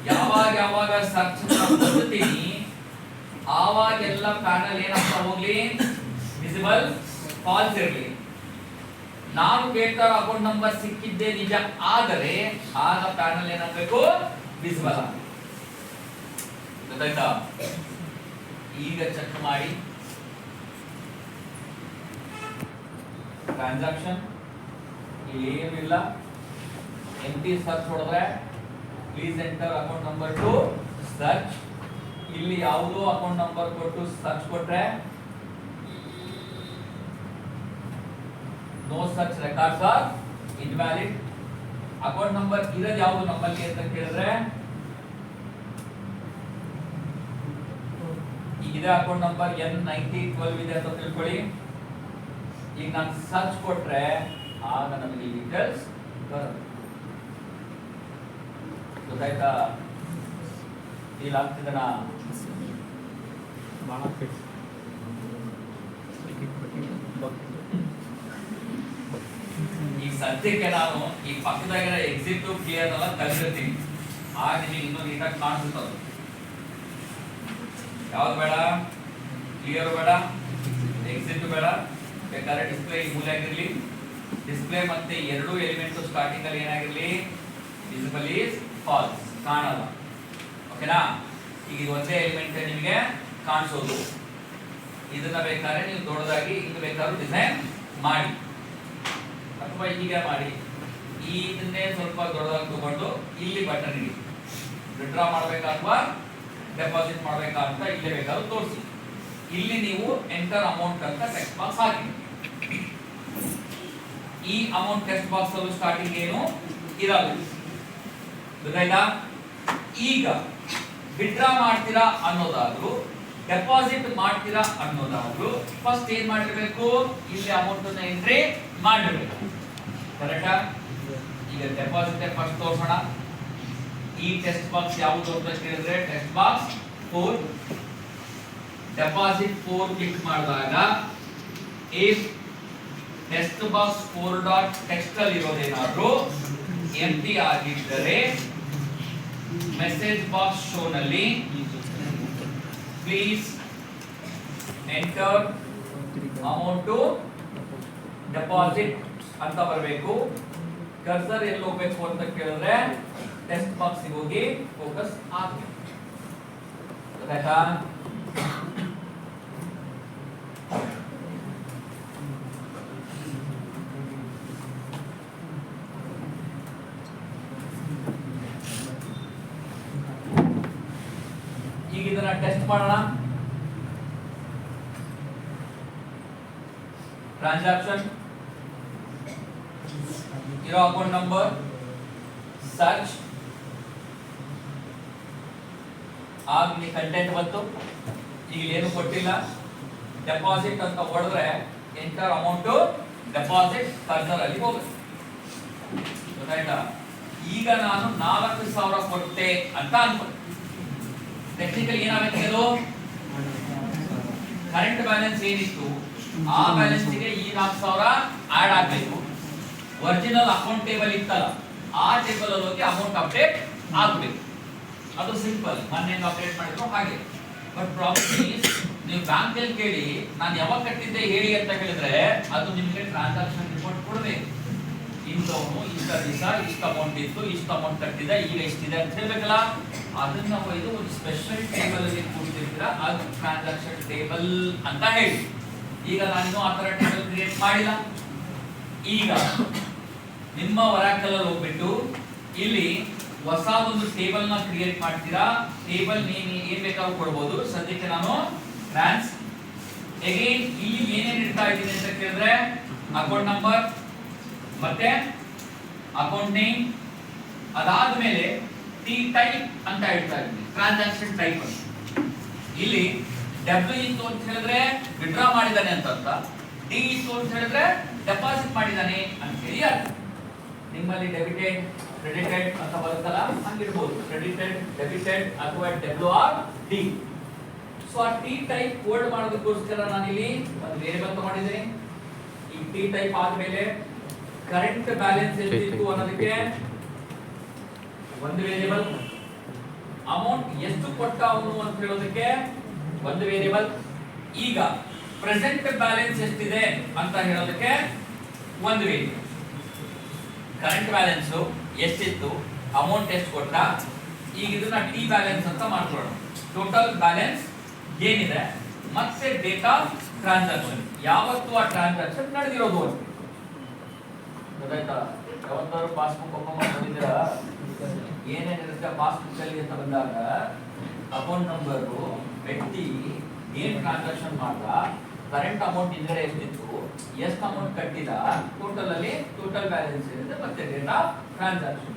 A: ಯಾವಾಗ ಸರ್ಚ್ ಮಾಡ್ತೀನಿ ಆವಾಗೆಲ್ಲ ಪ್ಯಾನಲ್ ಏನಾಗ್ತಾ ಹೋಗ್ಲಿ ವಿಸಿಬಲ್ ಫಾಲ್ಸ್ ಇರಲಿ. ನಾನು ಕೇಳ್ತಾ ಅಕೌಂಟ್ ನಂಬರ್ ಸಿಕ್ಕಿದ್ದೆ ನಿಜ ಆದರೆ ಆಗ ಪ್ಯಾನಲ್ ಏನಾಗಬೇಕು ವಿಸಿಬಲ್ ಆಗಬೇಕು. ಗೊತ್ತಾಯ್ತಾ? ಈಗ ಚೆಕ್ ಮಾಡಿ ಟ್ರಾನ್ಸಾಕ್ಷನ್ ಏನಿಲ್ಲ. ಎಂಟಿ ಸರ್ಚ್ ಹೊಡೆದ್ರೆ please enter account number to search. ಇಲ್ಲಿ ಯಾವುದೋ ಅಕೌಂಟ್ ನಂಬರ್ ಕೊಟ್ಟು ಸರ್ಚ್ ಕೊಟ್ರೆ no search records or invalid. Account number ಇರೋದು ಯಾವುದು ನಮ್ಮಲ್ಲಿ ಅಂತ ಕೇಳಿದ್ರೆ ಈಗ ಇದೆ ಅಕೌಂಟ್ ನಂಬರ್ N9012 ಇದೆ ಅಂತ ತಿಳ್ಕೊಳ್ಳಿ. ಈಗ ನಾನು ಸರ್ಚ್ ಕೊಟ್ರೆ ಆಗ ನಮಗೆ ಡೀಟೇಲ್ಸ್ ಬರುತ್ತೆ. ಗೊತ್ತಾಯ್ತಾ? ಫೀಲ್ ಆಗ್ತಿದನಾ? ಈ ಸದ್ಯಕ್ಕೆ ನಾನು ಈ ಪಕ್ಕದಾಗಿರೋ ಎಕ್ಸಿಟ್ ಕ್ಲಿಯರ್ ಎಲ್ಲ ಕಲಿಸಿರ್ತೀನಿ. ಆಗ ನಿಮಗೆ ಇನ್ನೂ ನೀಟಾಗಿ ಕಾಣಿಸುತ್ತದೆ. ಯಾವ್ದು ಬೇಡ? ಕ್ಲಿಯರ್ ಬೇಡ, ಎಕ್ಸಿಟ್ ಬೇಡ. ಬೇಕಾದ್ರೆ ಡಿಸ್ಪ್ಲೇ ಈ ಮೂಲೆ ಆಗಿರಲಿ. ಡಿಸ್ಪ್ಲೇ ಮತ್ತೆ ಎರಡು ಎಲಿಮೆಂಟ್ ಸ್ಟಾರ್ಟಿಂಗ್ ಅಲ್ಲಿ ಏನಾಗಿರಲಿ ವಿಸಿಬಲ್ ಈಸ್ ಫಾಲ್ಸ್, ಕಾಣಲ್ಲ. ಓಕೆನಾ? ಈಗ ಇದು ಒಂದೇ ಎಲಿಮೆಂಟ್ ನಿಮಗೆ ಕಾಣಿಸೋದು. ಇದನ್ನ ಬೇಕಾದ್ರೆ ನೀವು ದೊಡ್ಡದಾಗಿ ಇದು ಬೇಕಾದ್ರೂ ಡಿಸೈನ್ ಮಾಡಿ ಅಥವಾ ಹೀಗೆ ಮಾಡಿ. ಇದನ್ನೇ ಸ್ವಲ್ಪ ದೊಡ್ಡದಾಗಿ ತಗೊಂಡು ಇಲ್ಲಿ ಬಟನ್ ಇಡಿ. ವಿಡ್ರಾ ಮಾಡಬೇಕಾ ಅಥವಾ ಡೆಪಾಸಿಟ್ ಮಾಡಬೇಕಾ ಅಂತ ಇಲ್ಲೇ ಬೇಕಾದ್ರೂ ತೋರಿಸಿ. ಇಲ್ಲಿ ನೀವು ಎಂಟರ್ ಅಮೌಂಟ್ ಅಂತ ಟೆಕ್ಸ್ಟ್ ಬಾಕ್ಸ್ ಹಾಕಿ. ಈ ಅಮೌಂಟ್ ಟೆಕ್ಸ್ಟ್ ಬಾಕ್ಸ್ ಅಲ್ಲೂ ಸ್ಟಾರ್ಟಿಂಗ್ ಏನು ಇರಲ್ಲ. ಗೊತ್ತಾಯ್ತಾ? ಈಗ ವಿಡ್ರಾ ಮಾಡ್ತೀರಾ ಅನ್ನೋದಾದ್ರು ಡೆಪಾಸಿಟ್ ಮಾಡ್ತೀರಾ ಅನ್ನೋದಾದ್ರು ಫಸ್ಟ್ ಏನ್ ಮಾಡಿರ್ಬೇಕು? ಇಲ್ಲಿ ಅಮೌಂಟ್ ಅನ್ನ ಎಂಟ್ರಿ ಮಾಡಿರ್ಬೇಕು. ಕರೆಕ್ಟಾ? ಈಗ ಡೆಪಾಸಿಟ್ ಫಸ್ಟ್ ತೋರಿಸೋಣ. ಈ ಟೆಕ್ಸ್ಟ್ ಬಾಕ್ಸ್ ಯಾವುದು ಅಂತ ಕೇಳಿದ್ರೆ ಟೆಕ್ಸ್ಟ್ ಬಾಕ್ಸ್ 4. ಡೆಪಾಸಿಟ್ 4 ಕ್ಲಿಕ್ ಮಾಡಿದಾಗ if text box 4 dot text ಅಲ್ಲಿ ಇರೋದೇನಾದ್ರೂ ಎಂಟಿ ಆಗಿದ್ದರೆ ಮೆಸೇಜ್ ಬಾಕ್ಸ್ ಶೋ ನಲ್ಲಿ please enter amount to deposit ಅಂತ ಬರಬೇಕು. ಕರ್ಸರ್ ಎಲ್ಲಿ ಹೋಗ್ಬೇಕು ಅಂತ ಕೇಳಿದ್ರೆ ಟೆಕ್ಸ್ಟ್ ಬಾಕ್ಸ್ ಗೆ ಹೋಗಿ ಫೋಕಸ್ ಆಗಬೇಕು. ಗೊತ್ತಾಯ್ತಾ? ಈಗ ಇದನ್ನ ಟೆಸ್ಟ್ ಮಾಡೋಣ. ಟ್ರಾನ್ಸಾಕ್ಷನ್ ಇರೋ ಅಕೌಂಟ್ ನಂಬರ್ ಸರ್ಚ್ ಆಗಲಿ ಕಂಟೆಂಟ್ ಬಂತು. ಈಗ ಏನು ಕೊಟ್ಟಿಲ್ಲ, ಡೆಪಾಸಿಟ್ ಅಂತ ಹೊಡೆದ್ರೆ ಎಂಟರ್ ಅಮೌಂಟ್ ಡೆಪಾಸಿಟ್ ಕರ್ಸರ್ ಅಲ್ಲಿ ಹೋಗುತ್ತೆ. ಗೊತ್ತಾಯ್ತಾ? ಈಗ ನಾನು 4,000 ಕೊಟ್ಟೆ ಅಂತ ಅನ್ಕೊಂಡೆ. ಟೆಕ್ನಿಕಲ್ ಏನಾಗುತ್ತೆ, ಅದು ಕರೆಂಟ್ ಬ್ಯಾಲೆನ್ಸ್ ಏನಿತ್ತು ಆ ಬ್ಯಾಲೆನ್ಸ್ ಗೆ ಈ 4,000 ಆಡ್ ಆಗಬೇಕು. ಒರಿಜಿನಲ್ ಅಕೌಂಟ್ ಟೇಬಲ್ ಇತ್ತಲ್ಲ ಆ ಟೇಬಲ್ ಅಲ್ಲಿ ಹೋಗಿ ಅಮೌಂಟ್ ಅಪ್ಡೇಟ್ ಆಗಬೇಕು. ಅದು ಸಿಂಪಲ್, ಮೊನ್ನೆ ಅಪ್ಡೇಟ್ ಮಾಡಿದ್ರು ಹಾಗೆ. ಬಟ್ ಪ್ರಾಬ್ಲಮ್ ಈಸ್, ನೀವು ಬ್ಯಾಂಕ್ ಅಲ್ಲಿ ಕೇಳಿ ನಾನು ಯಾವಾಗ ಕಟ್ಟಿದ್ದೆ ಹೇಳಿ ಅಂತ ಹೇಳಿದ್ರೆ ಅದು ನಿಮಗೆ ಟ್ರಾನ್ಸಾಕ್ಷನ್ ರಿಪೋರ್ಟ್ ಕೊಡಬೇಕು. ಇಂಥವನು ಇಷ್ಟ ದಿವಸ ಇಷ್ಟು ಅಮೌಂಟ್ ಇತ್ತು, ಇಷ್ಟು ಅಮೌಂಟ್ ಕಟ್ಟಿದೆ, ಈಗ ಇಷ್ಟಿದೆ ಅಂತ ಹೇಳ್ಬೇಕಲ್ಲ. ಅದನ್ನ ಒಯ್ದು ಒಂದು ಸ್ಪೆಷಲ್ ಟೇಬಲ್ ಅಲ್ಲಿ ಕೂಡಿಸಿರ್ತೀರ, ಅದು ಟ್ರಾನ್ಸಾಕ್ಷನ್ ಟೇಬಲ್ ಅಂತ ಹೇಳಿ. ಈಗ ನಾನು ಆ ತರ ಟೇಬಲ್ ಕ್ರಿಯೇಟ್ ಮಾಡಿಲ್ಲ. ಈಗ ನಿಮ್ಮ ಒರಾಕಲ್ ಅಲ್ಲಿ ಹೋಗ್ಬಿಟ್ಟು ಇಲ್ಲಿ ಹೊಸ ಒಂದು ಟೇಬಲ್ ನ ಕ್ರಿಯೇಟ್ ಮಾಡ್ತೀರಾ. ಟೇಬಲ್ ನೇಮ್ ಏನ್ ಬೇಕಾದ್ರೂ ಕೊಡಬಹುದು. ಸದ್ಯಕ್ಕೆ ನಾನು ಟ್ರಾನ್ಸ್ ಅಗೇನ್ ಇಲ್ಲಿ ಏನೇನು ಇಡ್ತಾ ಇದ್ದೀನಿ ಅಂತ ಕೇಳಿದ್ರೆ ಅಕೌಂಟ್ ನಂಬರ್ ಮತ್ತೆ ಅಕೌಂಟ್ ನೇಮ್, ಅದಾದ್ಮೇಲೆ ಟಿ ಟೈಪ್ ಅಂತ ಹೇಳ್ತಾ ಇದ್ದೀನಿ, ಟ್ರಾನ್ಸಾಕ್ಷನ್ ಟೈಪ್ ಅಂತ. ಇಲ್ಲಿ ಡಬ್ಲ್ಯೂ ಇತ್ತು ಅಂತ ಹೇಳಿದ್ರೆ ವಿಡ್ರಾ ಮಾಡಿದಾನೆ ಅಂತ ಅರ್ಥ, ಡಿ ಇತ್ತು ಅಂತ ಹೇಳಿದ್ರೆ ಡೆಪಾಸಿಟ್ ಮಾಡಿದಾನೆ ಅಂತ ಹೇಳಿ ಅರ್ಥ. ನಿಮ್ಮಲ್ಲಿ ಡೆಬಿಟೆಡ್ ಕ್ರೆಡಿಟೆಡ್ ಅಂತ ಬರುತ್ತಲ್ಲ ಹಂಗಿಡ್ಬೋದು, ಕ್ರೆಡಿಟೆಡ್ ಡೆಬಿಟೆಡ್ ಅಥವಾ ಡಬ್ಲ್ಯೂ ಆರ್ ಡಿ. ಸೊ ಆ ಟಿ ಟೈಪ್ ಕೋಡ್ ಮಾಡೋದಕ್ಕೋಸ್ಕರ ನಾನಿಲ್ಲಿ ಒಂದು ವೇರಿಯಬಲ್ ತಗೊಂಡಿದ್ದೀನಿ. ಈ ಟಿ ಟೈಪ್ ಆದ್ಮೇಲೆ ಕರೆಂಟ್ ಬ್ಯಾಲೆನ್ಸ್ ಎಷ್ಟಿತ್ತು ಅನ್ನೋದಕ್ಕೆ ಒಂದು ವೇರಿಯಬಲ್, ಅಮೌಂಟ್ ಎಷ್ಟು ಕೊಟ್ಟ ಅವನು ಅಂತ ಹೇಳೋದಕ್ಕೆ ಒಂದು ವೇರಿಯಬಲ್. ಈಗ ಪ್ರೆಸೆಂಟ್ ಬ್ಯಾಲೆನ್ಸ್ ಎಷ್ಟಿದೆ ಅಂತ ಹೇಳೋದಕ್ಕೆ ಒಂದು ವೇರಿಯಬಲ್. ಕರೆಂಟ್ ಬ್ಯಾಲೆನ್ಸ್ ಎಷ್ಟಿತ್ತು, ಅಮೌಂಟ್ ಎಷ್ಟು ಕೊಟ್ಟ, ಈಗ ಇದನ್ನ ಟಿ ಬ್ಯಾಲೆನ್ಸ್ ಅಂತ ಮಾಡ್ಕೊಳ್ಳೋಣ. ಟೋಟಲ್ ಬ್ಯಾಲೆನ್ಸ್ ಏನಿದೆ ಮತ್ತೆ ಡೇಟ್ ಆಫ್ ಟ್ರಾನ್ಸಾಕ್ಷನ್, ಯಾವತ್ತು ಆ ಟ್ರಾನ್ಸಾಕ್ಷನ್ ನಡೆದಿರೋದು ಅಂತ. ಗೊತ್ತಾಯ್ತಾ? ಯಾವತ್ತಾದ್ರು ಪಾಸ್ಬುಕ್ ಓಪನ್ ಮಾಡಿದ್ದೀರಾ? ಏನೇನಿರುತ್ತೆ ಪಾಸ್ಬುಕ್ ಅಲ್ಲಿ ಅಂತ ಬಂದಾಗ ಅಕೌಂಟ್ ನಂಬರ್, ವ್ಯಕ್ತಿ ಏನ್ ಟ್ರಾನ್ಸಾಕ್ಷನ್ ಮಾಡ್ದ, ಕರೆಂಟ್ ಅಮೌಂಟ್ ಹಿಂದೆ ಎಷ್ಟಿತ್ತು, ಎಷ್ಟು ಅಮೌಂಟ್ ಕಟ್ಟಿದ, ಟೋಟಲ್ ಅಲ್ಲಿ ಟೋಟಲ್ ಬ್ಯಾಲೆನ್ಸ್ ಇರುತ್ತೆ ಮತ್ತೆ ಡೇಟ್ ಆಫ್ ಟ್ರಾನ್ಸಾಕ್ಷನ್.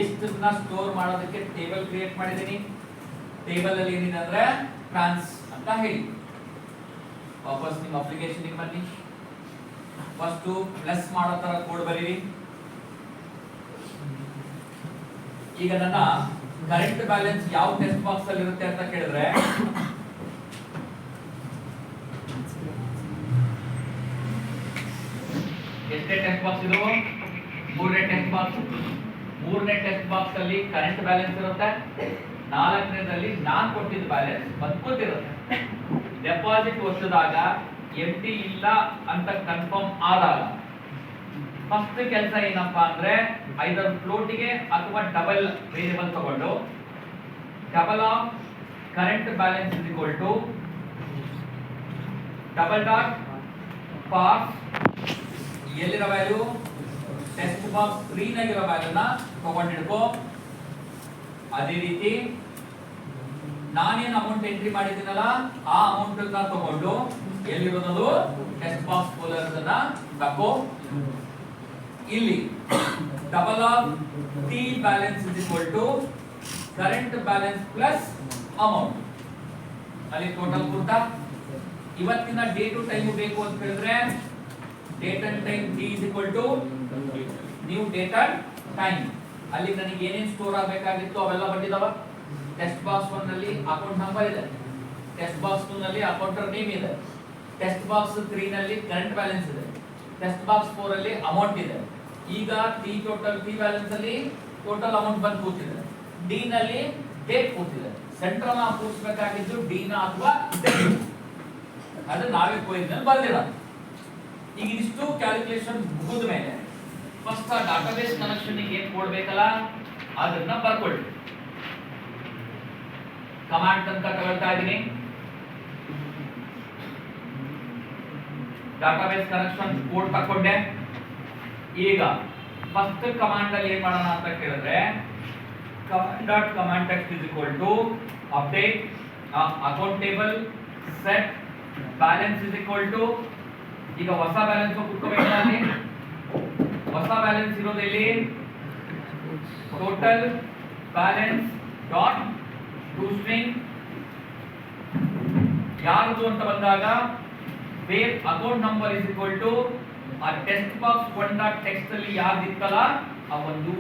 A: ಇಷ್ಟನ್ನ ಸ್ಟೋರ್ ಮಾಡೋದಕ್ಕೆ ಟೇಬಲ್ ಕ್ರಿಯೇಟ್ ಮಾಡಿದ್ದೀನಿ. ಟೇಬಲ್ ಅಲ್ಲಿ ಏನಿದೆ ಅಂದ್ರೆ ಟ್ರಾನ್ಸ್ ಅಂತ ಹೇಳಿ. ವಾಪಸ್ ನಿಮ್ಮ ಅಪ್ಲಿಕೇಶನ್ ಬನ್ನಿ. ಫಸ್ಟ್ ಪ್ಲಸ್ ಮಾಡೋ ತರ ಕೋಡ್ ಬರೀರಿ. ಈಗ ನನ್ನ ಕರೆಂಟ್ ಬ್ಯಾಲೆನ್ಸ್ ಯಾವ ಟೆಕ್ಸ್ಟ್ ಬಾಕ್ಸ್ ಅಲ್ಲಿ ಇರುತ್ತೆ ಅಂತ ಕೇಳಿದ್ರೆ ಎಷ್ಟೇ ಟೆಕ್ಸ್ಟ್ ಬಾಕ್ಸ್ ಇದು? ಮೂರನೇ ಟೆಕ್ಸ್ಟ್ ಬಾಕ್ಸ್. ಮೂರನೇ ಟೆಕ್ಸ್ಟ್ ಬಾಕ್ಸ್ ಅಲ್ಲಿ ಕರೆಂಟ್ ಬ್ಯಾಲೆನ್ಸ್ ಇರುತ್ತೆ. ನಾಲ್ಕನೇದಲ್ಲಿ ನಾನ್ ಕೊಟ್ಟಿದ್ದ ಬ್ಯಾಲೆನ್ಸ್ ಬಂದ್ಕೊತಿರುತ್ತೆ. ಡೆಪಾಸಿಟ್ ಒತ್ತಿದಾಗ ಎಂಟಿ ಇಲ್ಲ ಅಂತ ಕನ್ಫರ್ಮ್ ಆದಾಗ ಫಸ್ಟ್ ಕೆಲಸ ಏನಪ್ಪಾ ಅಂದ್ರೆ ಐದರ್ ಫ್ಲೋಟಿಗೆ ಅಥವಾ ಡಬಲ್ ವೇರಿಯಬಲ್ ತಗೊಂಡು double of current balance is equal to double dot parse ಎಲ್ಲಿರೋ ವ್ಯಾಲ್ಯೂ ಟೆಕ್ಸ್ಟ್ ಬಾಕ್ಸ್ 3 ನಾಗಿರೋ ವ್ಯಾಲ್ಯೂನ ತಗೊಂಡಿಡ್ಕೋ. ಅದೇ ರೀತಿ ನಾನೇನು ಅಮೌಂಟ್ ಎಂಟ್ರಿ ಮಾಡಿದ್ದೀನಲ್ಲ ಆ ಅಮೌಂಟ್ ಅನ್ನ ತಗೊಂಡು ಎಲ್ಲಿರೋದು ಟೆಕ್ಸ್ಟ್ ಬಾಕ್ಸ್ ಫೋಲ್ಡರ್ ಅನ್ನ ತಗೋ. ಇಲ್ಲಿ double of T balance is equal to current balance plus amount. ಅಲ್ಲಿ ಟೋಟಲ್ ಕೊಟ್ಟ. ಇವತ್ತಿನ ಡೇ ಟು ಟೈಮ್ ಬೇಕು ಅಂತ ಹೇಳಿದ್ರೆ date and time T is equal to new date and time. ಅಲ್ಲಿ ನನಗೆ ಏನೇನು ಸ್ಟೋರ್ ಆಗಬೇಕಾಗಿತ್ತು ಅವೆಲ್ಲ ಬಂದಿದಾವ. ಟೆಕ್ಸ್ಟ್ ಬಾಕ್ಸ್ 1 ನಲ್ಲಿ ಅಕೌಂಟ್ ನಂಬರ್ ಇದೆ, ಟೆಸ್ಟ್ ಬಾಕ್ಸ್ 2 ನಲ್ಲಿ ಅಕೌಂಟರ್ ನೇಮ್ ಇದೆ, ಟೆಸ್ಟ್ ಬಾಕ್ಸ್ 3 ನಲ್ಲಿ ಕರೆಂಟ್ ಬ್ಯಾಲೆನ್ಸ್ ಇದೆ, ಟೆಸ್ಟ್ ಬಾಕ್ಸ್ 4 ಅಲ್ಲಿ ಅಮೌಂಟ್ ಇದೆ. ಈಗ ಟಿ ಟೋಟಲ್ ಟಿ ಬ್ಯಾಲೆನ್ಸ್ ಅಲ್ಲಿ ಟೋಟಲ್ ಅಮೌಂಟ್ ಬಂದು ಕೂತಿದೆ, ಡಿ ನಲ್ಲಿ ಡೇಟ್ ಕೂತಿದೆ. ಸೆಂಟ್ರಲ್ ನಾವು ಕೂರಿಸಬೇಕಾಗಿದ್ದು ಡಿ ನ ಅಥವಾ ಅದು ನಾವೇ ಕೊಯ್ದಲ್ಲಿ ಬರ್ದಿರೋದು. ಈಗ ಇಷ್ಟು ಕ್ಯಾಲ್ಕುಲೇಷನ್ ಮುಗಿದ ಮೇಲೆ ಫಸ್ಟ್ ಆ ಡಾಟಾಬೇಸ್ ಕನೆಕ್ಷನ್ ಏನ್ ಕೊಡ್ಬೇಕಲ್ಲ ಅದನ್ನ ಬರ್ಕೊಳ್ಳಿ. ಕಮಾಂಡ್ ತನಕ ತಗೊಳ್ತಾ ಇದೀನಿ. ಡಾಟಾಬೇಸ್ ಕನೆಕ್ಷನ್ ಕೋಡ್ ತಕೊಂಡೆ. ಈಗ ಫಸ್ಟ್ ಕಮಾಂಡ್ ಅಲ್ಲಿ ಏನ್ ಮಾಡೋಣ ಅಂತ ಕೇಳಿದ್ರೆ command text is equal to update account table set balance is equal to ಈಗ ಹೊಸ ಬ್ಯಾಲೆನ್ಸ್ ಕುತ್ಕೋಬೇಕಾದ್ರೆ ಹೊಸ ಬ್ಯಾಲೆನ್ಸ್ ಇರೋದಲ್ಲಿ total balance dot to string ಯಾರ್ದು ಅಂತ ಬಂದಾಗ where account number is equal to ಆ ಟೆಕ್ಸ್ಟ್ ಬಾಕ್ಸ್ 1.text ಅಲ್ಲಿ ಯಾರ್ದು ಇತ್ತಲ್ಲ ಆ ಒಂದು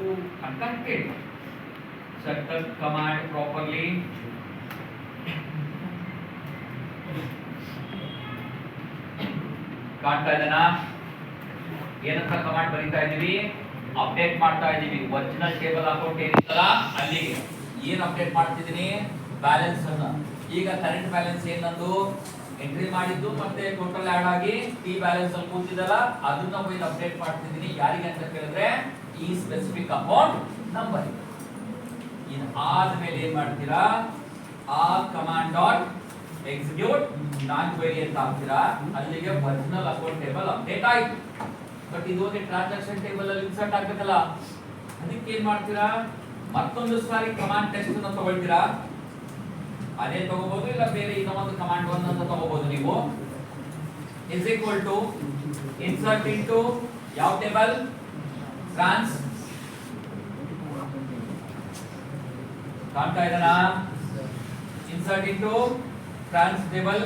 A: ಅಂತ ಹೇಳಿ. set the command properly. ಕಾಣ್ತಾ ಇದೆನಾ? ಏನಂತ ಕಮಾಂಡ್ ಬರೀತಾ ಇದೀವಿ? ಅಪ್ಡೇಟ್ ಮಾಡ್ತಾ ಇದೀವಿ. ಒರಿಜಿನಲ್ ಟೇಬಲ್ ಅಕೌಂಟ್ ಏನಿತ್ತಲ್ಲ ಅಲ್ಲಿಗೆ ಏನು ಅಪ್ಡೇಟ್ ಮಾಡ್ತಿದ್ದೀನಿ? ಬ್ಯಾಲೆನ್ಸ್ ಅನ್ನ. ಈಗ ಕರೆಂಟ್ ಬ್ಯಾಲೆನ್ಸ್ ಏನಂದು ಎಂಟ್ರಿ ಮಾಡಿದ್ದು ಮತ್ತೆ ಟೋಟಲ್ ಆಡ್ ಆಗಿ ಟಿ ಬ್ಯಾಲೆನ್ಸ್ ಅಲ್ಲಿ ಕೂತಿದಲ್ಲ ಅದನ್ನ ಹೋಗಿ ಅಪ್ಡೇಟ್ ಮಾಡ್ತಿದ್ದೀನಿ. ಯಾರಿಗೆ ಅಂತ ಕೇಳಿದ್ರೆ ಈ ಸ್ಪೆಸಿಫಿಕ್ ಅಕೌಂಟ್ ನಂಬರ್. ಇದು ಆದ್ಮೇಲೆ ಏನ್ ಮಾಡ್ತೀರಾ? ಆ ಕಮಾಂಡ್ ಡಾಟ್ ಎಕ್ಸಿಕ್ಯೂಟ್ ನಾನ್ ಕ್ವೆರಿ ಅಂತ ಹಾಕ್ತೀರಾ. ಅಲ್ಲಿಗೆ ಒರಿಜಿನಲ್ ಅಕೌಂಟ್ ಟೇಬಲ್ ಅಪ್ಡೇಟ್ ಆಯ್ತು. ಬಟ್ ಇದು ಒಂದು ಟ್ರಾನ್ಸಾಕ್ಷನ್ ಟೇಬಲ್ ಅಲ್ಲಿ ಇನ್ಸರ್ಟ್ ಆಗ್ಬೇಕಲ್ಲ, ಅದಕ್ಕೆ ಏನ್ ಮಾಡ್ತೀರಾ? ಮತ್ತೊಂದು ಸಾರಿ ಕಮಾಂಡ್ ಟೆಕ್ಸ್ಟ್ ಅನ್ನು ತಗೊಳ್ತೀರಾ. ಅದೇ ತಗೋಬಹುದು, ಇಲ್ಲ ಬೇರೆ ಈಗ ಒಂದು ಕಮಾಂಡ್ ಒನ್ ಅಂತ ತಗೋಬಹುದು ನೀವು. Is equal to insert into ಯಾವ ಟೇಬಲ್? ಟ್ರಾನ್ಸ್. ಕಾಣ್ತಾ ಇದೆನಾ? Insert into trans table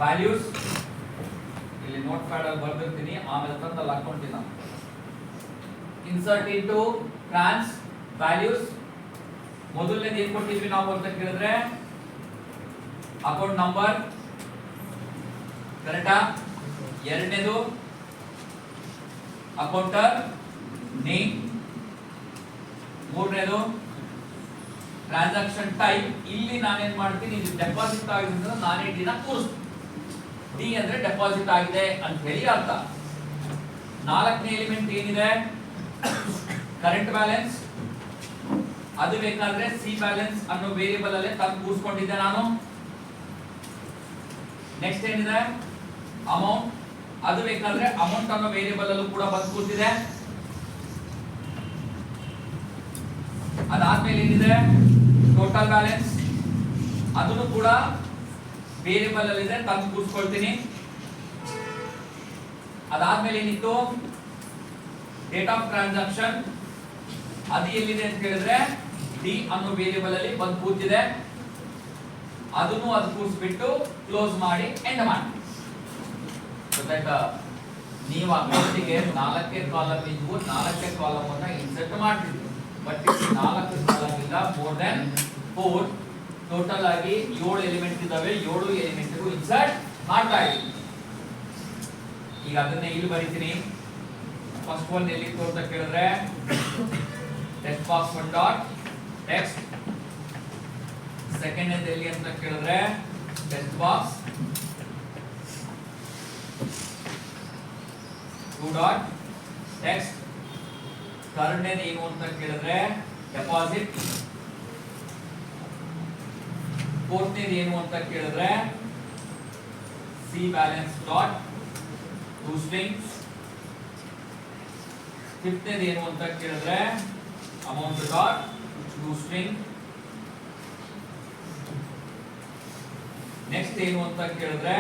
A: values. ಇಲ್ಲಿ ನೋಟ್ ಪ್ಯಾಡ್ ಅಲ್ಲಿ ಬರ್ದಿರ್ತೀನಿ, ಆಮೇಲೆ ತಂದಲ್ಲಿ ಹಾಕೊಂಡಿನ. Insert into trans values. ಮೊದಲನೇದು ಏನ್ ಕೊಟ್ಟಿದ್ವಿ ನಾವು ಅಂತ ಕೇಳಿದ್ರೆ ಅಕೌಂಟ್ ನಂಬರ್, ಕರೆಕ್ಟಾ? ಎರಡನೇದು ಅಕೌಂಟರ್ ನೇಮ್, ಮೂರನೇದು ಟ್ರಾನ್ಸಾಕ್ಷನ್ ಟೈಪ್. ಇಲ್ಲಿ ನಾನೇನ್ ಮಾಡ್ತೀನಿ, ಇದು ಡೆಪಾಸಿಟ್ ಆಗಿದೆ ನಾನೇ ಡಿ ನ ಕೂರಿಸ್ತೀನಿ. ಡಿ ಅಂದ್ರೆ ಡೆಪಾಸಿಟ್ ಆಗಿದೆ ಅಂತ ಹೇಳಿ ಅರ್ಥ. ನಾಲ್ಕನೇ ಎಲಿಮೆಂಟ್ ಏನಿದೆ? Current balance. ಅದು ಬೇಕಾದ್ರೆ ಸಿ ಬ್ಯಾಲೆನ್ಸ್ ಅನ್ನೋ ವೇರಿಯಬಲ್ ಅಲ್ಲೇ ತಂದು ಕೂರಿಸ್ಕೊಂಡಿದ್ದೆ ನಾನು. ನೆಕ್ಸ್ಟ್ ಏನಿದೆ? ಅಮೌಂಟ್. ಅದು ಬೇಕಾದ್ರೆ ಅಮೌಂಟ್ ಅನ್ನೋ ವೇರಿಯಬಲ್ ಅಲ್ಲೂ ಕೂಡ ಬಂದು ಕೂತಿದೆ. ಅದಾದ್ಮೇಲೆ ಏನಿದೆ? Total balance. ಅದನ್ನು ಕೂಡ ವೇರಿಯಬಲ್ ಅಲ್ಲಿ ಇದೆ, ತಂದು ಕೂರಿಸ್ಕೊಳ್ತೀನಿ. ಅದಾದ್ಮೇಲೆ ಏನಿತ್ತು? Date of transaction. ಅದು ಎಲ್ಲಿದೆ ಅಂತ ಹೇಳಿದ್ರೆ ಡಿ ಅನ್ನೋ ವೇರಿಯಬಲ್ ಅಲ್ಲಿ ಬಂದು ಕೂತಿದೆ. ಅದನ್ನು ಅದು ಕೂರಿಸ್ಬಿಟ್ಟು ಕ್ಲೋಸ್ ಮಾಡಿ ಎಂಡ್ ಮಾಡಿ. ಗೊತ್ತಾಯ್ತಾ? ನೀವು ಅಕೌಂಟಿಗೆ 4 ಕಾಲಮ್ ಇದ್ವು, 4 ಕಾಲಮ್ ಅನ್ನ ಇನ್ಸರ್ಟ್ ಮಾಡ್ತಿದ್ವಿ. ಬಟ್ 4 ಕಾಲಮ್ ಇಲ್ಲ, ಮೋರ್ ದೆನ್ 4. ಟೋಟಲ್ ಆಗಿ 7 ಎಲಿಮೆಂಟ್ ಇದಾವೆ. 7 ಎಲಿಮೆಂಟ್ ಇನ್ಸರ್ಟ್ ಮಾಡ್ತಾ ಇದ್ದೀವಿ. ಈಗ ಅದನ್ನ ಇಲ್ಲಿ ಬರೀತೀನಿ. ಫಸ್ಟ್ ಒನ್ ಎಲ್ಲಿತ್ತು ಅಂತ ಕೇಳಿದ್ರೆ text box 1 dot text. Second ಎಲ್ಲಿ ಅಂತ ಕೇಳಿದ್ರೆ text box 2 dot text. Third ಏನು ಅಂತ ಕೇಳಿದ್ರೆ ಡೆಪಾಸಿಟ್. ಫೋರ್ತ್ ಏನು ಅಂತ ಕೇಳಿದ್ರೆ C balance dot to strings. Fifth ಏನು ಅಂತ ಕೇಳಿದ್ರೆ amount dot to string. Next ಏನು ಅಂತ ಕೇಳಿದ್ರೆ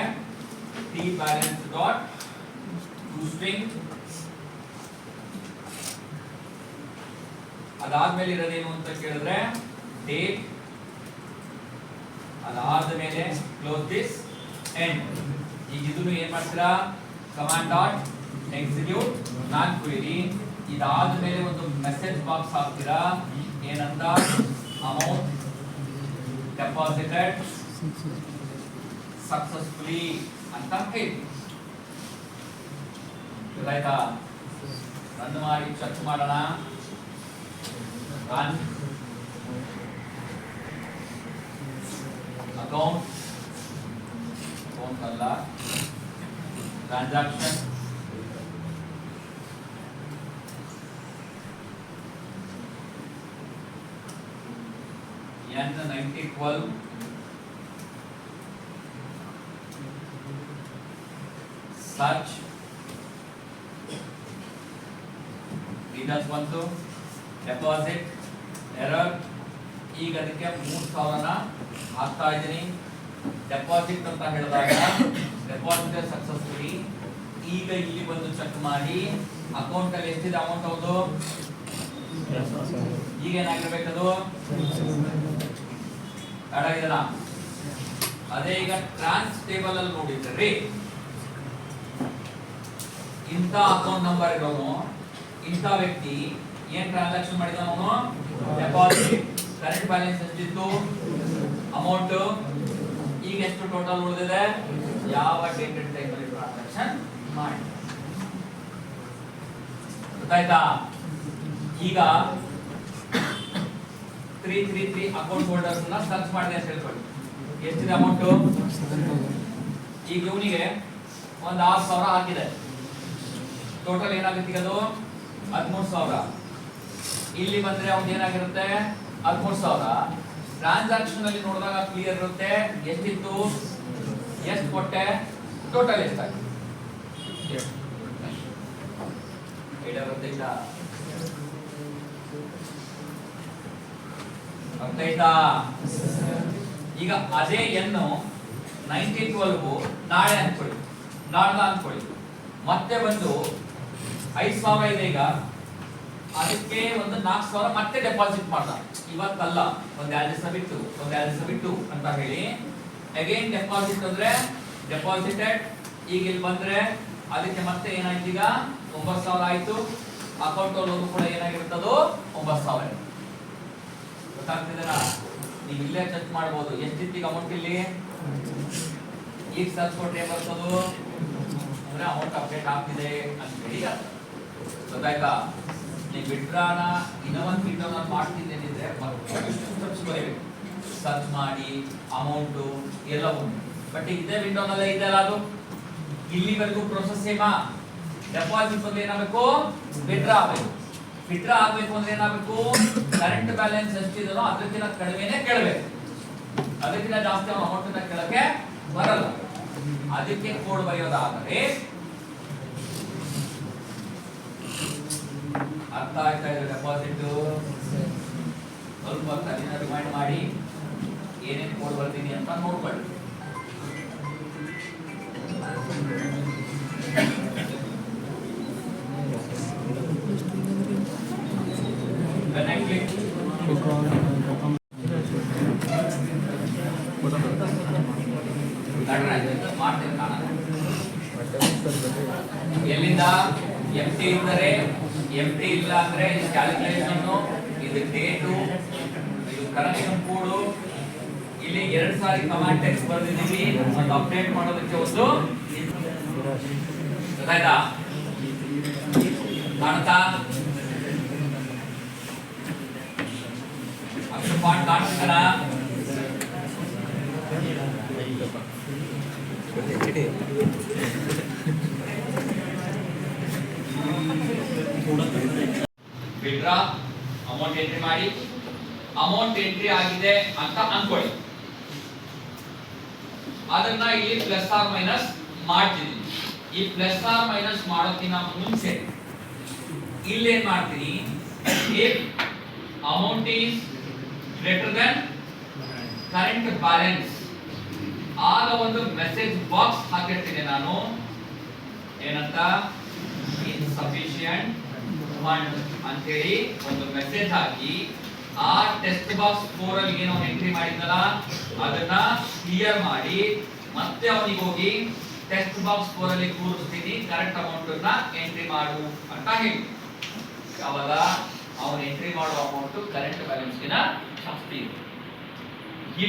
A: T balance dot to string. ಅದಾದ್ಮೇಲೆ ಇರೋದೇನು ಅಂತ ಕೇಳಿದ್ರೆ ಡೇಟ್. ಅದಾದ ಮೇಲೆ ಕ್ಲೋಸ್ ದಿಸ್ ಎಂಡ್. ಈಗ ಇದನ್ನು ಏನ್ ಮಾಡ್ತೀರಾ? ಕಮಾಂಡ್ ಡಾಟ್ ಎಕ್ಸಿಕ್ಯೂಟ್ ನಾನ್ ಕ್ವೆರಿ. ಇದಾದ ಮೇಲೆ ಒಂದು ಮೆಸೇಜ್ ಬಾಕ್ಸ್ ಹಾಕ್ತೀರಾ. ಏನಂತ? ಅಮೌಂಟ್ ಡೆಪಾಸಿಟೆಡ್ ಸಕ್ಸಸ್ಫುಲಿ ಅಂತ ಹೇಳಿ. ಆಯ್ತಾ? ರನ್ ಮಾಡಿ ಚೆಕ್ ಮಾಡೋಣ. ರನ್ ಅಕೌಂಟ್ ಅಲ್ಲ, ಟ್ರಾನ್ಸಾಕ್ಷನ್ N9012 ಸರ್ಚ್ ಡೀಟೇಲ್ಸ್ ಬಂತು, ಡೆಪಾಸಿಟ್ ಎರರ್. ಈಗ ಅದಕ್ಕೆ 3000ನ ಹಾಕ್ತಾ ಇದ್ದೀನಿ. ಡೆಪಾಸಿಟ್ ಅಂತ ಹೇಳಿದಾಗ ಡೆಪಾಸಿಟ್ ಸಕ್ಸಸ್ಫುಲಿ. ಈಗ ಇಲ್ಲಿ ಬಂದು ಚೆಕ್ ಮಾಡಿ ಅಕೌಂಟ್ ಅಲ್ಲಿ ಎಷ್ಟಿದೆ ಅಮೌಂಟ್ ಹೌದು. ಈಗ ಏನಾಗಿರ್ಬೇಕದು ಅಡಗಿದಲ್ಲ. ಅದೇ ಈಗ ಟ್ರಾನ್ಸ್ ಟೇಬಲ್ ಅಲ್ಲಿ ನೋಡಿದ್ರಿ, ಇಂಥ ಅಕೌಂಟ್ ನಂಬರ್ ಇರೋನು ಇಂಥ ವ್ಯಕ್ತಿ ಏನ್ ಟ್ರಾನ್ಸಾಕ್ಷನ್ ಮಾಡಿದ ಅವನು, ಡೆಪಾಸಿಟ್. ಕರೆಂಟ್ ಬ್ಯಾಲೆನ್ಸ್ ಎಷ್ಟಿತ್ತು ಅಮೌಂಟ್, ಈಗ ಎಷ್ಟು ಟೋಟಲ್ ಉಳಿದಿದೆ, ಯಾವ ಡೇಟ್ ಅಂಡ್ ಟೈಮ್ ಅಲ್ಲಿ ಟ್ರಾನ್ಸಾಕ್ಷನ್ ಮಾಡಿ. ಗೊತ್ತಾಯ್ತಾ? ಈಗ 333 ಅಕೌಂಟ್ ಹೋಲ್ಡರ್ಸ್ ನ ಸರ್ಚ್ ಮಾಡಿದೆ ಅಂತ ಹೇಳ್ಕೊಳ್ಳಿ. ಎಷ್ಟಿದೆ ಅಮೌಂಟ್, ಈಗ ಇವನಿಗೆ ಒಂದು 6000 ಹಾಕಿದೆ. ಟೋಟಲ್ ಏನಾಗುತ್ತೆ ಈಗ ಅದು 13000. ಇಲ್ಲಿ ಬಂದ್ರೆ ಅವ್ನು ಏನಾಗಿರುತ್ತೆ 13000. ಟ್ರಾನ್ಸಾಕ್ಷನ್ ಅಲ್ಲಿ ನೋಡಿದಾಗ ಕ್ಲಿಯರ್ ಇರುತ್ತೆ ಎಷ್ಟಿತ್ತು, ಎಷ್ಟು ಕೊಟ್ಟೆ, ಟೋಟಲ್ ಎಷ್ಟಾಗಿದೆ. ಅರ್ಥಾಯ್ತಾ? ಈಗ ಅದೇ ಎನ್ನು 9012 ನಾಳೆ ಅನ್ಕೊಳ್ಳಿ, ನಾಡ್ದ ಅನ್ಕೊಳ್ಳಿ, ಮತ್ತೆ ಬಂದು 5000 ಇದೆ. ಈಗ ಅದಕ್ಕೆ ಒಂದು 4000 ಮತ್ತೆ ಡೆಪಾಸಿಟ್ ಮಾಡ್ದ. ಇವತ್ತಲ್ಲ, ಒಂದ್ 2 ದಿವಸ ಬಿಟ್ಟು, ಒಂದ್ 2 ದಿವಸ ಬಿಟ್ಟು ಅಂತ ಹೇಳಿ ಅಗೈನ್ ಡೆಪಾಸಿಟ್ ಅಂದ್ರೆ ಡೆಪಾಸಿಟೆಡ್. ಈಗ ಇಲ್ಲಿ ಬಂದ್ರೆ ಅದಕ್ಕೆ ಮತ್ತೆ ಏನಾಯ್ತು, ಈಗ 9000 ಆಯ್ತು. ಅಕೌಂಟ್ ಅಲ್ಲಿ ಕೂಡ ಏನಾಗಿರ್ತದೋ 9000. ಗೊತ್ತಾಗ್ತಿದೆನಾ? ನೀವು ಇಲ್ಲೇ ಚೆಕ್ ಮಾಡಬಹುದು ಎಷ್ಟಿತ್ತು ಈಗ ಅಮೌಂಟ್. ಇಲ್ಲಿ ಈಗ ಸರ್ಚ್ ಕೊಟ್ರೆ ಏನ್ ಬರ್ತದೋ ಅಂದ್ರೆ ಅಮೌಂಟ್ ಅಪ್ಡೇಟ್ ಆಗ್ತಿದೆ ಅಂತ ಹೇಳಿ. ಗೊತ್ತಾಯ್ತಾ? ನೀವು ವಿಡ್ರಾನ ಇನ್ನೊಂದು ವಿಡಿಯೋ ನಾನು ಮಾಡ್ತಿದ್ದೇನಿದ್ರೆ ಸ್ಟೆಪ್ಸ್ ಬರೀಬೇಕು, ಸರ್ಚ್ ಮಾಡಿ ಅಮೌಂಟ್ ಎಲ್ಲ ಉಂಟು. ಬಟ್ ಇದೇ ವಿಂಡೋನಲ್ಲೇ ಇದೆಲ್ಲ, ಅದು ಇಲ್ಲಿವರೆಗೂ ಪ್ರೊಸೆಸ್ ಸೇಮಾ. ಡೆಪಾಸಿಟ್ ಬಂದ್ರೆ ಏನಾಗಬೇಕು, ವಿಡ್ರಾ ಆಗಬೇಕು. ವಿಡ್ರಾ ಆಗಬೇಕು ಅಂದ್ರೆ ಏನಾಗಬೇಕು, ಕರೆಂಟ್ ಬ್ಯಾಲೆನ್ಸ್ ಎಷ್ಟಿದೆಯೋ ಅದಕ್ಕಿಂತ ಕಡಿಮೆನೇ ಕೇಳಬೇಕು. ಅದಕ್ಕಿಂತ ಜಾಸ್ತಿ ಅಮೌಂಟ್ ಅನ್ನ ಕೇಳಕ್ಕೆ ಬರಲ್ಲ. ಅದಕ್ಕೆ ಕೋಡ್ ಬರೆಯೋದಾದರೆ ಅರ್ಥ ಆಗ್ತಾ ಇದೆ. ಡೆಪಾಸಿಟ್ ಸ್ವಲ್ಪ ಅದನ್ನ ರಿಮೈಂಡ್ ಮಾಡಿ ಏನೇನು ಕೋಡ್ ಬರ್ತೀನಿ ಅಂತ ನೋಡ್ಕೊಳ್ಳಿ. ಎಲ್ಲಿಂದ ಎಂಟಿ ಇದ್ದರೆ ಎಂಟಿ ಇಲ್ಲ ಅಂದ್ರೆ ಇದು ಕ್ಯಾಲ್ಕುಲೇಷನ್, ಇದು ಡೇಟು, ಇದು ಕರೆಕ್ಷನ್ ಕೋಡು. ಇಲ್ಲಿ 2 ಸಾರಿ ಕಮಾಂಡ್ ಟೆಕ್ಸ್ಟ್ ಬರ್ದಿದ್ದೀವಿ, ಒಂದು ಅಪ್ಡೇಟ್ ಮಾಡೋದಕ್ಕೆ ಒಂದು. ಗೊತ್ತಾಯ್ತಾ? ಕಾಣ್ತಾ ಅಕ್ಷರ ಪಾಯಿಂಟ್ ಕಾಣಿಸ್ತಾನ? ವಿಡ್ರಾ ಅಮೌಂಟ್ ಎಂಟ್ರಿ ಮಾಡಿ, ಅಮೌಂಟ್ ಎಂಟ್ರಿ ಆಗಿದೆ ಅಂತ ಅನ್ಕೊಳ್ಳಿ. ಅದನ್ನ ಇಲ್ಲಿ ಪ್ಲಸ್ ಆರ್ ಮೈನಸ್ ಮಾಡ್ತಿದ್ದೀನಿ. ಈ ಪ್ಲಸ್ ಆರ್ ಮೈನಸ್ ಮಾಡೋಕ್ಕಿಂತ ಮುಂಚೆ ಇಲ್ಲೇನ್ ಮಾಡ್ತೀನಿ, if amount is greater than current balance, ಆಗ ಒಂದು ಮೆಸೇಜ್ ಬಾಕ್ಸ್ ಹಾಕಿರ್ತೀನಿ ನಾನು. ಏನಂತ, ಇನ್ಸಫಿಷಿಯಂಟ್ ಫಂಡ್ ಅಂತ ಹೇಳಿ ಒಂದು ಮೆಸೇಜ್ ಹಾಕಿ, ಆ ಟೆಸ್ಟ್ ಬಾಕ್ಸ್ 4 ಅಲ್ಲಿ ಏನೋ ಎಂಟ್ರಿ ಮಾಡಿದ್ನಲ್ಲ ಅದನ್ನ ಕ್ಲಿಯರ್ ಮಾಡಿ, ಮತ್ತೆ ಅವನಿಗೆ ಹೋಗಿ ಟೆಸ್ಟ್ ಬಾಕ್ಸ್ 4 ಅಲ್ಲಿ ಕೂರಿಸ್ತೀನಿ, ಕರೆಕ್ಟ್ ಅಮೌಂಟ್ ಅನ್ನ ಎಂಟ್ರಿ ಮಾಡು ಅಂತ ಹೇಳಿ. ಅವಾಗ ಅವನು ಎಂಟ್ರಿ ಮಾಡೋ ಅಮೌಂಟ್ ಕರೆಂಟ್ ಬ್ಯಾಲೆನ್ಸ್ ಗಿನ ಜಾಸ್ತಿ ಇದೆ.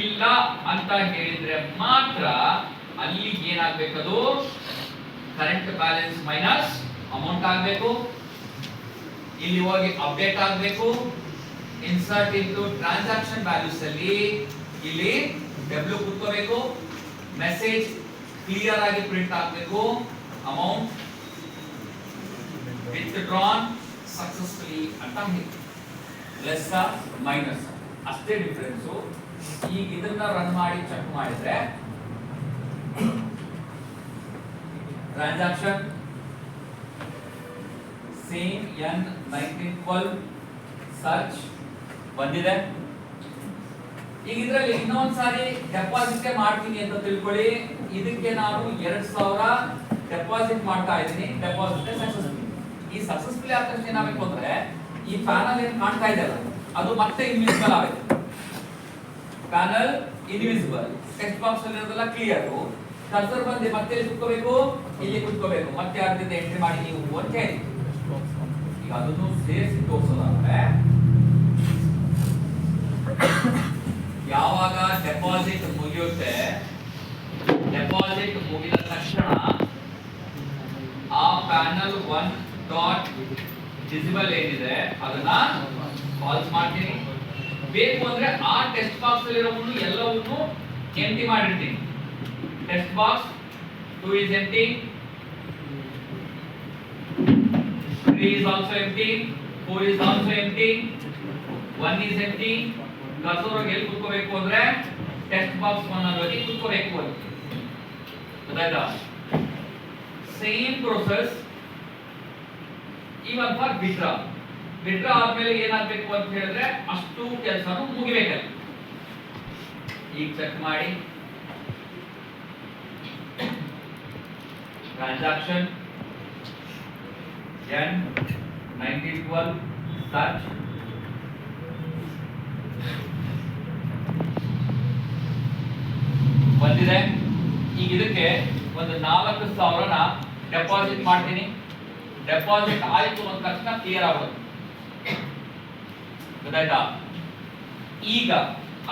A: ಇಲ್ಲ ಅಂತ ಹೇಳಿದ್ರೆ ಮಾತ್ರ ಅಲ್ಲಿ ಏನಾಗಬೇಕದು ಕರೆಂಟ್ ಬ್ಯಾಲೆನ್ಸ್ ಮೈನಸ್ ಅಮೌಂಟ್ ಆಗಬೇಕು. ಇಲ್ಲಿ ಹೋಗಿ ಅಪ್ಡೇಟ್ ಆಗಬೇಕು. ಇನ್ಸರ್ಟ್ ಇಂಟು ಟ್ರಾನ್ಸಾಕ್ಷನ್ ವ್ಯಾಲ್ಯೂಸ್ ಅಲ್ಲಿ ಇಲ್ಲಿ ಡಬ್ಲ್ಯೂ ಕೂತ್ಕೋಬೇಕು. ಮೆಸೇಜ್ ಕ್ಲಿಯರ್ ಆಗಿ ಪ್ರಿಂಟ್ ಆಗಬೇಕು. ಅಮೌಂಟ್ withdrawn successfully ಅಂತ ಹೇಳಿ ಪ್ಲಸ್ ಮೈನಸ್ ಅಷ್ಟೇ ಡಿಫರೆನ್ಸ್. ಈಗ ಇದನ್ನ ರನ್ ಮಾಡಿ ಚೆಕ್ ಮಾಡಿದ್ರೆ ಟ್ರಾನ್ಸಾಕ್ಷನ್ ಸೇಮ್ N1912 ಸರ್ಚ್ ಬಂದಿದೆ. ಈಗ ಇದರಲ್ಲಿ ಇನ್ನೊಂದ್ ಸಾರಿ ಡೆಪಾಸಿಟ್ ಮಾಡ್ತೀನಿ ಅಂತ ತಿಳ್ಕೊಳ್ಳಿ. ಇದಕ್ಕೆ ನಾನು 2000 ಡೆಪಾಸಿಟ್ ಮಾಡ್ತಾ ಇದ್ದೀನಿ. Deposit successful. ಈ ಸಕ್ಸಸ್ಫುಲ್ ಆದ ತಕ್ಷಣ ಏನಾಗಬೇಕು ಅಂದ್ರೆ ಈ ಪ್ಯಾನಲ್ ಏನ್ ಕಾಣ್ತಾ ಇದೆ ಅದು ಮತ್ತೆ ಇನ್ವಿಸಿಬಲ್ ಆಗುತ್ತೆ. Panel invisible. ಟೆಕ್ಸ್ಟ್ ಬಾಕ್ಸ್ ಅಲ್ಲಿ ಇರೋದೆಲ್ಲ ಕ್ಲಿಯರ್. ಕರ್ಸರ್ ಬಂದು ಮತ್ತೆ ಕುತ್ಕೋಬೇಕು, ಇಲ್ಲಿ ಕುತ್ಕೋಬೇಕು. ಮತ್ತೆ ಯಾರ ಜೊತೆ ಎಂಟ್ರಿ ಮಾಡಿ ನೀವು ಅಂತ ಹೇಳಿ. ಈಗ ಅದನ್ನು ಸೇರಿಸಿ ತೋರಿಸೋದಾದ್ರೆ ಯಾವಾಗ ಡೆಪಾಸಿಟ್ ಮುಗಿಯುತ್ತೆ, ಡೆಪಾಸಿಟ್ ಮುಗಿದ ತಕ್ಷಣ ಆ ಪ್ಯಾನಲ್ 1 ಡಾಟ್ ವಿಸಿಬಲ್ ಏನಿದೆ ಅದನ್ನ ಫಾಲ್ಸ್ ಮಾಡ್ತೀನಿ. ಬೇಕು ಅಂದ್ರೆ ಆ ಟೆಕ್ಸ್ಟ್ ಬಾಕ್ಸ್ ಅಲ್ಲಿರೋವನ್ನು ಎಲ್ಲವನ್ನು ಎಂಟಿ ಮಾಡಿರ್ತೀನಿ. Text box 2 is empty, 3 is also empty, 4 is also empty, 1 is empty. Cursor ಎಲ್ಲಿ ಕುತ್ಕೋಬೇಕು ಅಂದ್ರೆ ಟೆಕ್ಸ್ಟ್ ಬಾಕ್ಸ್ 1 ಅಲ್ಲಿ ಕುತ್ಕೋಬೇಕು ಅಂತ ಗೊತ್ತಾಯ್ತಾ? Same process even for withdraw. Withdraw ಆದ್ಮೇಲೆ ಏನಾಗಬೇಕು ಅಂತ ಹೇಳಿದ್ರೆ ಅಷ್ಟು ಕೆಲಸನೂ ಮುಗಿಬೇಕಲ್ಲ. ಈಗ ಚೆಕ್ ಮಾಡಿ ಟ್ರಾನ್ಸಾಕ್ಷನ್ N1912 ಸರ್ಚ್ ಬಂದಿದೆ. ಈಗ ಇದಕ್ಕೆ ಒಂದು 4000ನ ಡೆಪಾಸಿಟ್ ಮಾಡ್ತೀನಿ. ಡೆಪಾಸಿಟ್ ಆಯ್ತು ಅಂದ ತಕ್ಷಣ ಕ್ಲಿಯರ್ ಆಗುತ್ತೆ. ಗೊತ್ತಾಯ್ತಾ? ಈಗ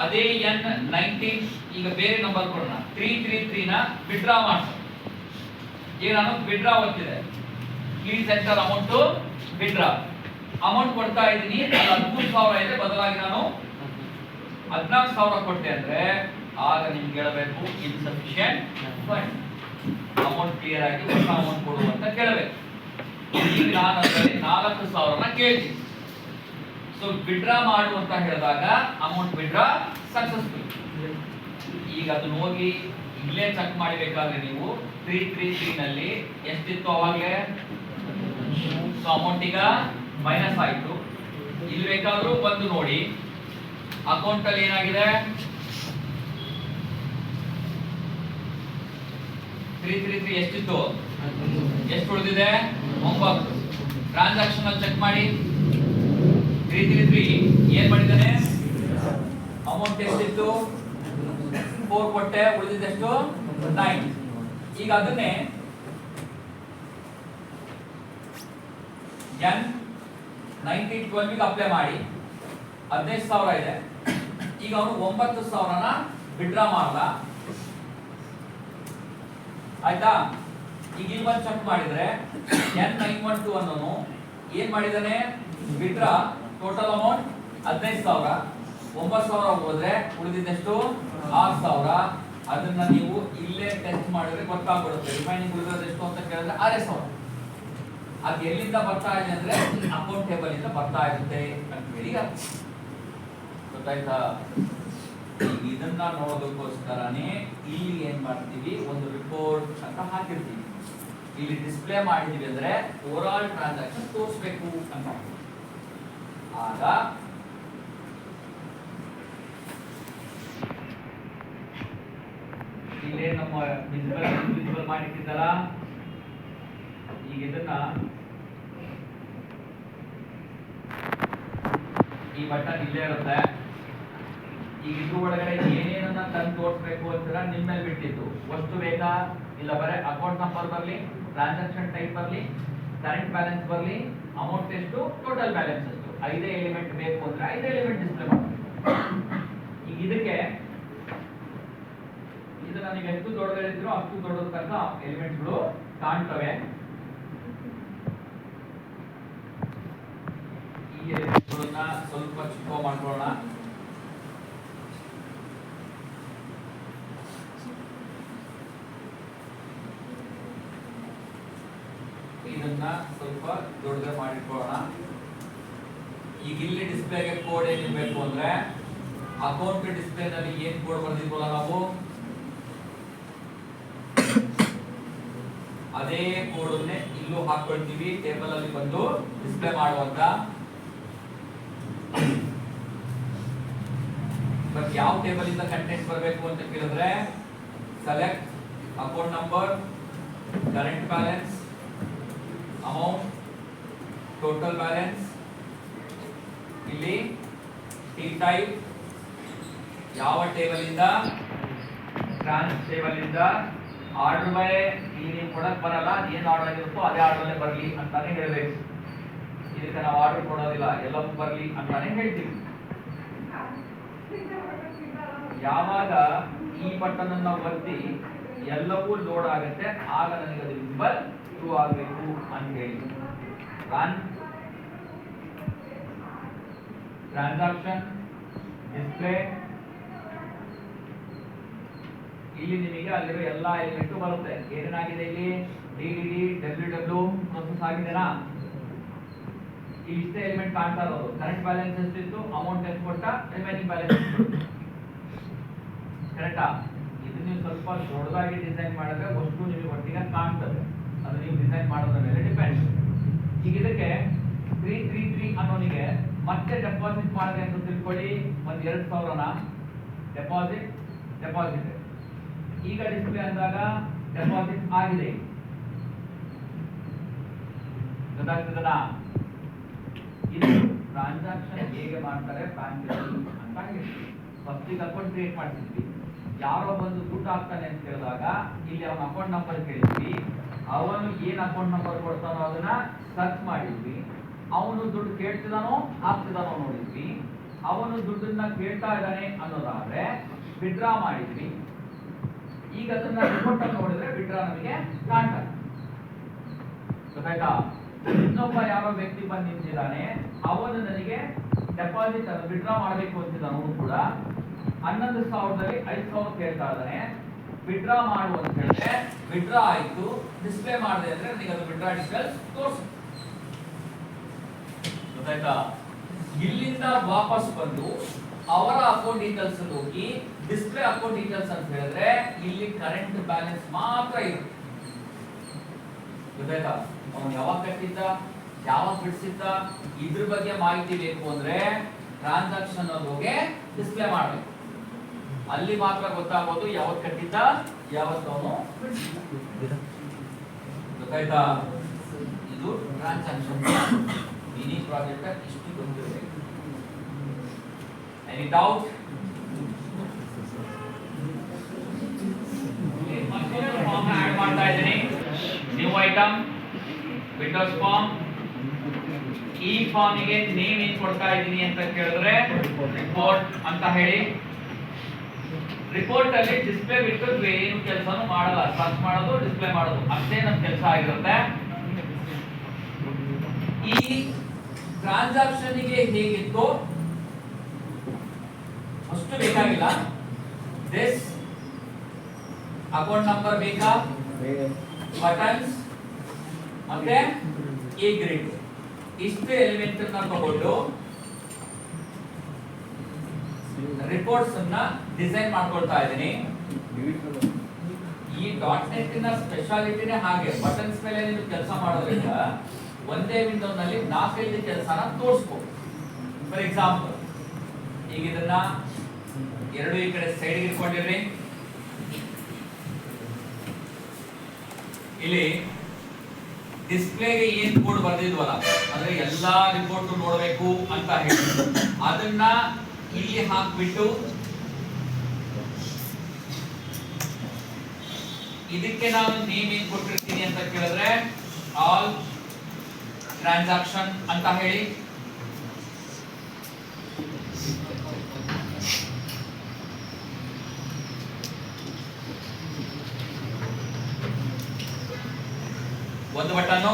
A: ಅದೇ N19 ಈಗ ಬೇರೆ ನಂಬರ್ ಕೊಡೋಣ. 333 ನ ವಿಡ್ರಾ ಮಾಡ್ತೀನಿ. ಈಗ ನಾನು ವಿಡ್ರಾ ಒತ್ತಿದೆ. Please enter amount to withdraw. Amount ಕೊಡ್ತಾ ಇದ್ದೀನಿ. ಅದು 13,000 ಇದೆ. ಬದಲಾಗಿ ನಾನು 14,000 ಕೊಟ್ಟೆ ಅಂದ್ರೆ ಆಗ ನಿಮ್ಗೆ ಹೇಳಬೇಕು ಇನ್ಸಫಿಷಿಯಂಟ್ ಫಂಡ್. ಅಮೌಂಟ್ ಕ್ಲಿಯರ್ ಆಗಿ ಹೊಸ ಅಮೌಂಟ್ ಕೊಡು ಅಂತ ಕೇಳಬೇಕು. ಈಗ ನಾನು ಅದರಲ್ಲಿ 4,000ನ ಕೇಳ್ತೀನಿ. ಸೊ ವಿಡ್ರಾ ಮಾಡು ಅಂತ ಹೇಳಿದಾಗ ಅಮೌಂಟ್ ವಿಡ್ರಾ ಸಕ್ಸಸ್ಫುಲ್. ಈಗ ಅದನ್ನ ಹೋಗಿ ಇಲ್ಲೇ ಚೆಕ್ ಮಾಡಬೇಕಾದ್ರೆ ನೀವು 333 ನಲ್ಲಿ ಎಷ್ಟಿತ್ತು ಅವಾಗಲೇ. ಸೊ ಅಮೌಂಟ್ ಈಗ ಮೈನಸ್ ಆಯ್ತು. ಇಲ್ಲಿ ಬೇಕಾದ್ರೂ ಬಂದು ನೋಡಿ ಅಕೌಂಟ್ ಅಲ್ಲಿ ಏನಾಗಿದೆ 333 ಎಷ್ಟಿತ್ತು, ಎಷ್ಟು ಉಳಿದಿದೆ 9. ಟ್ರಾನ್ಸಾಕ್ಷನ್ ಅಲ್ಲಿ ಚೆಕ್ ಮಾಡಿ 333 ಏನ್ ಮಾಡಿದ್ದಾನೆ, ಅಮೌಂಟ್ ಎಷ್ಟಿತ್ತು 4 ಕೊಟ್ಟೆ, ಉಳಿದಿದ್ದೆಷ್ಟು 9. ಈಗ ಅದನ್ನೇ N1912 ಗೆ ಅಪ್ಲೈ ಮಾಡಿ 15,000 ಇದೆ. ಈಗ ಅವನು 9,000ನ ವಿಡ್ರಾ ಮಾಡಲ್ಲ. ಆಯ್ತಾ? ಈಗ ಇಲ್ಲಿ ಬಂದು ಚೆಕ್ ಮಾಡಿದ್ರೆ N912 ಅನ್ನೋನು ಏನ್ ಮಾಡಿದಾನೆ, ವಿಡ್ರಾ ಟೋಟಲ್ ಅಮೌಂಟ್ 15,000, 9,000 ಹೋದ್ರೆ ಉಳಿದಿದ್ದೆಷ್ಟು 6,000. ಅದನ್ನ ನೀವು ಇಲ್ಲೇ ಟೆಸ್ಟ್ ಮಾಡಿದ್ರೆ ಗೊತ್ತಾಗ್ಬಿಡುತ್ತೆ. ರಿಮೈನಿಂಗ್ ಉಳಿದಷ್ಟು ಅಂತ ಕೇಳಿದ್ರೆ 6,000. ಅದು ಎಲ್ಲಿಂದ ಬರ್ತಾ ಇದೆ ಅಂದ್ರೆ ಅಕೌಂಟ್ ಟೇಬಲ್ ಇಂದ ಬರ್ತಾ ಇರುತ್ತೆ ಅಂತ ಹೇಳಿ ಗೊತ್ತಾಯ್ತಾ? ಇದನ್ನ ನೋಡೋದಕ್ಕೋಸ್ಕರನೇ ಇಲ್ಲಿ ಏನ್ ಮಾಡ್ತೀವಿ, ಒಂದು ರಿಪೋರ್ಟ್ ಅಂತ ಹಾಕಿರ್ತೀವಿ. ಇಲ್ಲಿ ಡಿಸ್ಪ್ಲೇ ಮಾಡಿದೀವಿ ಅಂದ್ರೆ ಓವರ್ ಆಲ್ ಟ್ರಾನ್ಸಾಕ್ಷನ್ ತೋರಿಸಬೇಕು ಅಂತ. ಆಗ ಇಲ್ಲೇ ನಮ್ಮ ವಿಸಿಬಲ್ ಮಾಡಿಟ್ಟಿದ್ದಲ್ಲ, ಈಗ ಇದನ್ನ ಈ ಬಟನ್ ಇಲ್ಲೇ ಇರುತ್ತೆ. ಈಗ ಇದ್ರ ಒಳಗಡೆ ಏನೇನನ್ನ ತಂದು ತೋರಿಸ್ಬೇಕು ಅಂತ ನಿಮ್ಮ ಮೇಲೆ ಬಿಟ್ಟಿದ್ದು. ವಸ್ತು ಬೇಕಾ, ಇಲ್ಲ ಬರೀ ಅಕೌಂಟ್ ನಂಬರ್ ಬರಲಿ, ಟ್ರಾನ್ಸಾಕ್ಷನ್ ಟೈಪ್ ಬರಲಿ, ಕರೆಂಟ್ ಬ್ಯಾಲೆನ್ಸ್ ಬರಲಿ, ಅಮೌಂಟ್ ಎಷ್ಟು, ಟೋಟಲ್ ಬ್ಯಾಲೆನ್ಸ್ ಎಷ್ಟು, 5 ಎಲಿಮೆಂಟ್ ಬೇಕು ಅಂದ್ರೆ 5 ಎಲಿಮೆಂಟ್ ಡಿಸ್ಪ್ಲೇ ಮಾಡಬೇಕು. ಈಗ ಇದಕ್ಕೆ ಇದನ್ನ ನನಗೆ ಎಷ್ಟು ದೊಡ್ಡದಿರೋ ಅಷ್ಟು ದೊಡ್ಡದ ತನಕ ಎಲಿಮೆಂಟ್ಗಳು ಕಾಣ್ತವೆ. ಈ ಎಲಿಮೆಂಟ್ಗಳನ್ನ ಸ್ವಲ್ಪ ಚಿಕ್ಕ ಮಾಡ್ಕೊಳ್ಳೋಣ. ಇದನ್ನ ಸ್ವಲ್ಪ ದೊಡ್ಡದೇ ಮಾಡಿಟ್ಕೊಳ್ಳೋಣ. ಈಗ ಇಲ್ಲಿ ಡಿಸ್ಪ್ಲೇಗೆ ಕೋಡ್ ಏನಿರಬೇಕು ಅಂದ್ರೆ ಅಕೌಂಟ್ ಡಿಸ್ಪ್ಲೇ ನಲ್ಲಿ ಏನ್ ಕೋಡ್ ಬರ್ದಿದ್ವಲ್ಲ ನಾವು ಅದೇ ಕೋಡ್ ಅನ್ನೇ ಇಲ್ಲೂ ಹಾಕೊಳ್ತೀವಿ ಟೇಬಲ್ ಅಲ್ಲಿ ಬಂದು ಡಿಸ್ಪ್ಲೇ ಮಾಡುವಂತ. ಬಟ್ ಯಾವ ಟೇಬಲ್ ಇಂದ ಕಂಟೆಂಟ್ ಬರಬೇಕು ಅಂತ ಕೇಳಿದ್ರೆ select account number, current balance, amount, total balance, ಇಲ್ಲಿ ಟಿ ಟೈಪ್ ಯಾವ ಟೇಬಲ್ ಇಂದ, ಟ್ರಾನ್ಸ್ ಟೇಬಲ್ ಇಂದ, ಆರ್ಡರ್ ಬೈ ಇಲ್ಲಿ ನೀವು ಕೊಡಕ್ ಬರಲ್ಲ, ಏನು ಆರ್ಡರ್ ಆಗಿರುತ್ತೋ ಅದೇ ಆರ್ಡರ್ ಬರಲಿ ಅಂತಾನೆ ಹೇಳ್ಬೇಕು. ಇದಕ್ಕೆ ನಾವು ಆರ್ಡರ್ ಕೊಡೋದಿಲ್ಲ, ಎಲ್ಲವೂ ಬರಲಿ ಅಂತಾನೆ ಹೇಳ್ತೀವಿ. ಯಾವಾಗ ಈ ಬಟನ್ ಅನ್ನು ಒತ್ತಿ ಎಲ್ಲವೂ ಲೋಡ್ ಆಗುತ್ತೆ ಆಗ ನನಗೆ ಅದು ವಿಸಿಬಲ್ ಟ್ರೂ ಆಗಬೇಕು ಅಂತ ಹೇಳಿ. ರನ್ ಟ್ರಾನ್ಸಾಕ್ಷನ್ ಡಿಸ್ಪ್ಲೇ, ಇಲ್ಲಿ ನಿಮಗೆ ಅಲ್ಲಿರೋ ಎಲ್ಲಾ ಎಲಿಮೆಂಟ್ ಬರುತ್ತೆ. ಏನೇನಾಗಿದೆ ಇಲ್ಲಿ ಡಿಡಿಡಿ ಡಬ್ಲ್ಯೂ ಪ್ರೊಸೆಸ್ ಆಗಿದೆನಾ, ಇಲ್ಲಿ ಇಷ್ಟೇ ಎಲಿಮೆಂಟ್ ಕಾಣ್ತಾ ಇರೋದು. ಕರೆಂಟ್ ಬ್ಯಾಲೆನ್ಸ್ ಎಷ್ಟಿತ್ತು, ಅಮೌಂಟ್ ಎಷ್ಟು ಕೊಟ್ಟ, ರಿಮೈನಿಂಗ್ ಬ್ಯಾಲೆನ್ಸ್ ಕರೆಕ್ಟಾ. ಇದು ನೀವು ಸ್ವಲ್ಪ ದೊಡ್ಡದಾಗಿ ಡಿಸೈನ್ ಮಾಡಿದ್ರೆ ವಸ್ತು ನಿಮಗೆ ಒಟ್ಟಿಗೆ ಕಾಣ್ತದೆ. ಅದು ನೀವು ಡಿಸೈನ್ ಮಾಡೋದ್ರ ಮೇಲೆ ಡಿಪೆಂಡ್. ಈಗ ಇದಕ್ಕೆ 333 ಅನ್ನೋನಿಗೆ ಮತ್ತೆ ಡೆಪಾಸಿಟ್ ಮಾಡಿದೆ ಅಂತ ತಿಳ್ಕೊಳ್ಳಿ. ಒಂದು 2000ನ ಡೆಪಾಸಿಟ್ ಈಗ ಡಿಸ್ಪ್ಲೇ ಅಂದಾಗ ಡೆಪಾಸಿಟ್ ಆಗಿದೆ. ಗೊತ್ತಾಗ್ತದಲ್ಲ. ಇದು ಟ್ರಾನ್ಸಾಕ್ಷನ್ ಹೇಗೆ ಮಾಡ್ತಾರೆ ಬ್ಯಾಂಕ್ ಅಂತ ಹೇಳಿ ಫಸ್ಟ್ ಈಗ ಅಕೌಂಟ್ ಕ್ರಿಯೇಟ್ ಮಾಡ್ತಿದ್ವಿ. ಯಾರೋ ಬಂದು ದುಡ್ಡು ಹಾಕ್ತಾನೆ ಅಂತ ಕೇಳಿದಾಗ ಇಲ್ಲಿ ಅವನ ಅಕೌಂಟ್ ನಂಬರ್ ಕೇಳಿದ್ವಿ. ಅವನು ಏನ್ ಅಕೌಂಟ್ ನಂಬರ್ ಕೊಡ್ತಾನೋ ಅದನ್ನ ಸರ್ಚ್ ಮಾಡಿದ್ವಿ. ಅವನು ದುಡ್ಡು ಕೇಳ್ತಿದಾನೋ ಹಾಕ್ತಿದಾನೋ ನೋಡಿದ್ವಿ. ಅವನು ದುಡ್ಡನ್ನ ಕೇಳ್ತಾ ಇದ್ದಾನೆ ಅನ್ನೋದಾದ್ರೆ ವಿಡ್ರಾ ಮಾಡಿದ್ವಿ. ಈಗ ಅದನ್ನ ರಿಪೋರ್ಟ್ ಅಲ್ಲಿ ನೋಡಿದ್ರೆ ವಿಡ್ರಾ ನಮಗೆ ಕಾಣ್ತದೆ. ಗೊತ್ತಾಯ್ತಾ. ಇನ್ನೊಬ್ಬ ಯಾರೋ ವ್ಯಕ್ತಿ ಬಂದು ನಿಂತಿದ್ದಾನೆ, ಅವನು ನನಗೆ ಡೆಪಾಸಿಟ್ ಅದು ವಿಡ್ರಾ ಮಾಡಬೇಕು ಅಂತಿದ್ದಾನೆ. ಅವನು ಕೂಡ 11,000ದಲ್ಲಿ 5,000 ಕೇಳ್ತಾ ಇದ್ದಾನೆ. ವಿಡ್ರಾ ಮಾಡು ಅಂತ ಹೇಳಿದ್ರೆ ವಿಡ್ರಾ ಆಯ್ತು. ಡಿಸ್ಪ್ಲೇ ಮಾಡಿದೆ ಅಂದ್ರೆ ನನಗೆ ಅದು ವಿಡ್ರಾ ಡೀಟೇಲ್ಸ್ ತೋರಿಸು. ಗೊತ್ತಾಯ್ತಾ. ಇಲ್ಲಿಂದ ವಾಪಸ್ ಬಂದು ಅವರ ಅಕೌಂಟ್ ಡೀಟೇಲ್ಸ್ ಹೋಗಿ ಡಿಸ್ಪ್ಲೇ ಅಕೌಂಟ್ ಡೀಟೇಲ್ಸ್ ಅಂತ ಹೇಳಿದ್ರೆ ಇಲ್ಲಿ ಕರೆಂಟ್ ಬ್ಯಾಲೆನ್ಸ್ ಮಾತ್ರ ಇರುತ್ತೆ. ಗೊತ್ತಾಯ್ತಾ. ಅವನು ಯಾವಾಗ ಕಟ್ಟಿದ್ದ, ಯಾವಾಗ ಬಿಡಿಸಿದ್ದ, ಇದ್ರ ಬಗ್ಗೆ ಮಾಹಿತಿ ಬೇಕು ಅಂದ್ರೆ ಟ್ರಾನ್ಸಾಕ್ಷನ್ ಹೋಗಿ ಡಿಸ್ಪ್ಲೇ ಮಾಡಬೇಕು. ಅಲ್ಲಿ ಮಾತ್ರ ಗೊತ್ತಾಗೋದು ಯಾವತ್ತು ಕಟ್ಟಿದ್ದ, ಯಾವತ್ತು ಅವನು ಬಿಡಿಸಿದ್ದ. ಗೊತ್ತಾಯ್ತಾ. ಇದು ಟ್ರಾನ್ಸಾಕ್ಷನ್ ಮಿನಿ ಪ್ರಾಜೆಕ್ಟ್ ಇಷ್ಟು ಗೊತ್ತಿರಬೇಕು. Any doubt? ಫಾರ್ಮ್ ಆಡ್ ಮಾಡ್ತಾ ಇದ್ದೀನಿ. New item windows form. ಈ ಫಾರ್ಮಿಗೆ ನೇಮ್ ಏನ್ ಕೊಡ್ತಾ ಇದ್ದೀನಿ ಅಂತ ಕೇಳಿದ್ರೆ ರಿಪೋರ್ಟ್ ಅಂತ ಹೇಳಿ. ರಿಪೋರ್ಟ್ ಅಲ್ಲಿ ಡಿಸ್ಪ್ಲೇ ಬಿಟ್ಟು ಏನು ಕೆಲಸನೂ ಮಾಡಲ್ಲ. ಸರ್ಚ್ ಮಾಡೋದು, ಡಿಸ್ಪ್ಲೇ ಮಾಡೋದು ಅಷ್ಟೇ ನಮ್ಮ ಕೆಲಸ ಆಗಿರುತ್ತೆ. ಈ ಟ್ರಾನ್ಸಾಕ್ಷನ್ ಗೆ ಹೇಗಿತ್ತು ಅಷ್ಟು ಬೇಕಾಗಿಲ್ಲ. ದಿಸ್ ಅಕೌಂಟ್ ನಂಬರ್ ಬೇಕಾ, ಬಟನ್ಸ್ ಮತ್ತೆ ಈ ಗ್ರಿಡ್, ಇಷ್ಟು ಎಲಿಮೆಂಟ್ ಅನ್ನ ತಗೊಂಡು ರಿಪೋರ್ಟ್ಸ್ ಅನ್ನ ಡಿಸೈನ್ ಮಾಡ್ಕೊಳ್ತಾ ಇದ್ದೀನಿ. ಈ .NET ನ ಸ್ಪೆಷಾಲಿಟಿನೇ ಹಾಗೆ. ಬಟನ್ಸ್ ಮೇಲೆ ನೀವು ಕೆಲಸ ಮಾಡೋದ್ರಿಂದ ಒಂದೇ ವಿಂಡೋ ನಲ್ಲಿ 4-5 ಕೆಲಸನ ತೋರಿಸ್ಬೋದು. ಫಾರ್ ಎಕ್ಸಾಂಪಲ್ ಈಗ ಇದನ್ನ ಎರಡು ಈ ಕಡೆ ಸೈಡ್ ಇಟ್ಕೊಂಡಿರ್ರಿ. ಇಲ್ಲಿ ಡಿಸ್ಪ್ಲೇಗೆ ಏನ್ ಕೋಡ್ ಬರ್ದಿದ್ವಲ್ಲ, ಅಂದ್ರೆ ಎಲ್ಲಾ ರಿಪೋರ್ಟ್ ನೋಡಬೇಕು ಅಂತ ಹೇಳಿ ಅದನ್ನ ಇಲ್ಲಿ ಹಾಕ್ಬಿಟ್ಟು ಇದಕ್ಕೆ ನಾನು ನೇಮ್ ಏನ್ ಕೊಟ್ಟಿರ್ತೀನಿ ಅಂತ ಕೇಳಿದ್ರೆ ಆಲ್ ಟ್ರಾನ್ಸಾಕ್ಷನ್ ಅಂತ ಹೇಳಿ. ಒಂದು ಬಟನ್,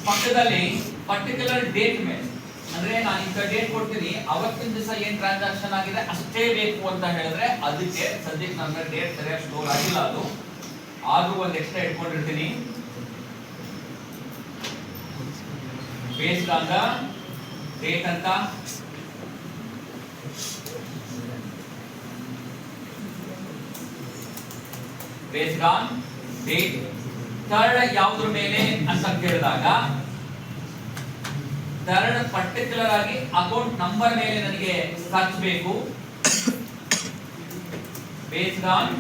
A: ಪಕ್ಕದಲ್ಲಿ ಪರ್ಟಿಕ್ಯುಲರ್ ಡೇಟ್ ಮೇಲೆ ಅಂದ್ರೆ ನಾನು ಇಂಥ ಡೇಟ್ ಕೊಡ್ತೀನಿ, ಅವತ್ತಿನ ದಿವಸ ಏನ್ ಟ್ರಾನ್ಸಾಕ್ಷನ್ ಆಗಿದೆ ಅಷ್ಟೇ ಬೇಕು ಅಂತ ಹೇಳಿದ್ರೆ ಅದಕ್ಕೆ ಸದ್ಯಕ್ಕೆ ನನ್ನ ಡೇಟ್ ಸರಿಯಾಗಿ ಸ್ಟೋರ್ ಆಗಿಲ್ಲ, ಅದು ಆದ್ರೂ ಒಂದು ಎಕ್ಸ್ಟ್ರಾ ಇಟ್ಕೊಂಡಿರ್ತೀನಿ. ಬೇಸ್ಡ್ ಆನ್ ದ ಡೇಟ್ ಅಂತ ಬೇಸ್ಡ್ ಆನ್ ಡೇಟ್. ಥರ್ಡ್ ಯಾವುದ್ರ ಮೇಲೆ ಅಂತ ಕೇಳಿದಾಗ ಥರ್ಡ್ ಪರ್ಟಿಕ್ಯುಲರ್ ಆಗಿ ಅಕೌಂಟ್ ನಂಬರ್ ಮೇಲೆ ನನಗೆ ಸರ್ಚ್ ಬೇಕು. Based on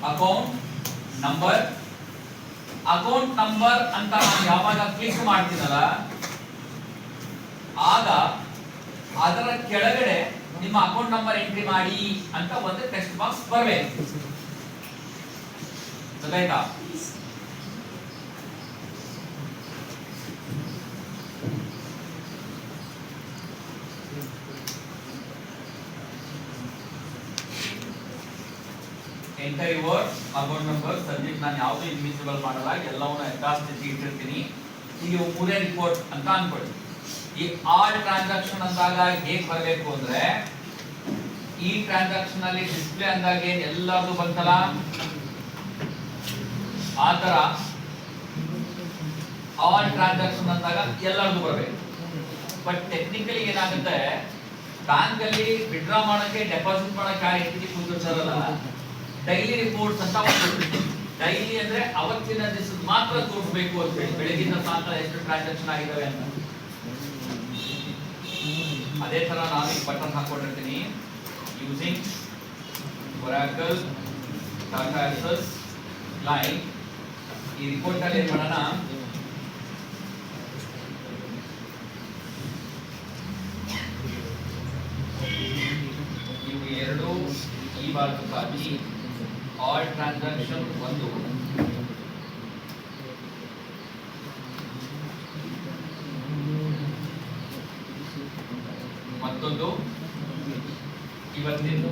A: account number. Account number ಅಂತ ನಾನು ಯಾವಾಗ ಕ್ಲಿಕ್ ಮಾಡ್ತೀನಲ್ಲ ಆಗ ಅದರ ಕೆಳಗಡೆ ನಿಮ್ಮ ಅಕೌಂಟ್ ನಂಬರ್ ಎಂಟ್ರಿ ಮಾಡಿ ಅಂತ ಒಂದು ಟೆಕ್ಸ್ಟ್ ಬಾಕ್ಸ್ ಬರಬೇಕು. ಗೊತ್ತಾಯ್ತಾ? Enter your account number. Subject ನಾನು ಯಾವುದು ಇನ್ವಿಸಿಬಲ್ ಮಾಡಲ್ಲ, ಎಲ್ಲವನ್ನ ಯಥಾಸ್ಥಿತಿ ಇಟ್ಟಿರ್ತೀನಿ. ಈಗ ಮೂರೇ ರಿಪೋರ್ಟ್ ಅಂತ ಅನ್ಕೊಳ್ಳಿ. ಈ ಆಲ್ ಟ್ರಾನ್ಸಾಕ್ಷನ್ ಅಂದಾಗ ಹೇಗೆ ಬರಬೇಕು ಅಂದ್ರೆ ಈ ಟ್ರಾನ್ಸಾಕ್ಷನ್ ಅಲ್ಲಿ ಡಿಸ್ಪ್ಲೇ ಅಂದಾಗ ಎಲ್ಲರದು ಬಂತಲ್ಲ ಆ ತರ ಆಲ್ ಟ್ರಾನ್ಸಾಕ್ಷನ್ ಅಂದಾಗ ಎಲ್ಲರದು ಬರಬೇಕು. ಬಟ್ ಟೆಕ್ನಿಕಲಿ ಏನಾಗುತ್ತೆ, ಬ್ಯಾಂಕ್ ಅಲ್ಲಿ ವಿಡ್ರಾ ಮಾಡಕ್ಕೆ ಡೆಪಾಸಿಟ್ ಮಾಡಕ್ಕೆ ಆ ಎಂಟಿಟಿ ಕೂತಿರ್ತಾರಲ್ಲ, ಡೈಲಿ ರಿಪೋರ್ಟ್ಸ್ ಅಂತ ಡೈಲಿ ಅಂದ್ರೆ ಅವತ್ತಿನ ದಿವಸ ಮಾತ್ರ ತೋರಿಸಬೇಕು ಅಂತ ಹೇಳಿ, ಬೆಳಗಿನ ಸಾಯಂಕಾಲ ಎಷ್ಟು ಟ್ರಾನ್ಸಾಕ್ಷನ್ ಆಗಿದಾವೆ ಅಂತ. ಅದೇ ತರ ನಾನು ಈ ಬಟನ್ ಹಾಕೊಂಡಿರ್ತೀನಿ. Using Oracle data access line. ಈ ರಿಪೋರ್ಟ್ ಅಲ್ಲಿ ಏನ್ ಮಾಡೋಣ, ನೀವು ಎರಡು ಈ ಭಾಗಕ್ಕಾಗಿ ಆಲ್ ಟ್ರಾನ್ಸಾಕ್ಷನ್ ಒಂದು, ಮತ್ತೊಂದು ಇವತ್ತಿನ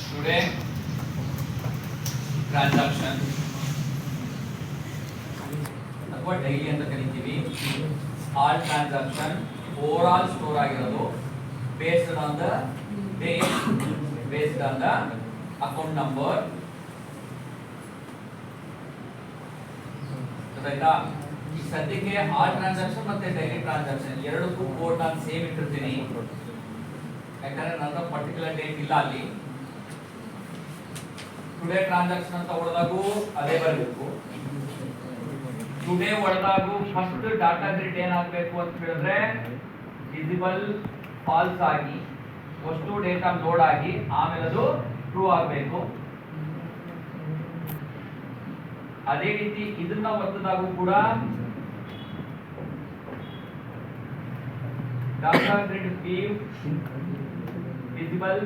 A: ಟುಡೇ ಟ್ರಾನ್ಸಾಕ್ಷನ್ ಅಥವಾ ಡೈಲಿ ಅಂತ ಕರಿತೀವಿ. All transaction over all store ಆಗಿರೋದು based on the date, based on the account number. ಗೊತ್ತಾಯ್ತಾ? ಈ ಸದ್ಯಕ್ಕೆ ಆಲ್ ಟ್ರಾನ್ಸಾಕ್ಷನ್ ಮತ್ತೆ ಡೈಲಿ ಟ್ರಾನ್ಸಾಕ್ಷನ್ ಎರಡಕ್ಕೂ ಕೋಡ್ ನಾನು ಸೇಮ್ ಇಟ್ಟಿರ್ತೀನಿ, ಯಾಕಂದ್ರೆ ನನ್ನ ಪರ್ಟಿಕ್ಯುಲರ್ ಡೇಟ್ ಇಲ್ಲ ಅಲ್ಲಿ. ಟುಡೇ ಟ್ರಾನ್ಸಾಕ್ಷನ್ ಅಂತ ಹೊಡೆದಾಗೂ ಅದೇ ಬರಬೇಕು. ಟುಡೇ ಹೊಡೆದಾಗೂ ಫಸ್ಟ್ ಡಾಟಾ ಗ್ರಿಡ್ ಏನಾಗಬೇಕು ಅಂತ ಹೇಳಿದ್ರೆ ವಿಸಿಬಲ್ ಫಾಲ್ಸ್ ಆಗಿ ಅಷ್ಟು ಡೇಟಾ ಲೋಡ್ ಆಗಿ ಆಮೇಲೆ ಅದು ಟ್ರೂ ಆಗಬೇಕು. ಅದೇ ರೀತಿ ಇದನ್ನ ಒತ್ತದಾಗೂ ಕೂಡ ಡಾಟಾ ಗ್ರಿಡ್ ಗಿವ್ ವಿಸಿಬಲ್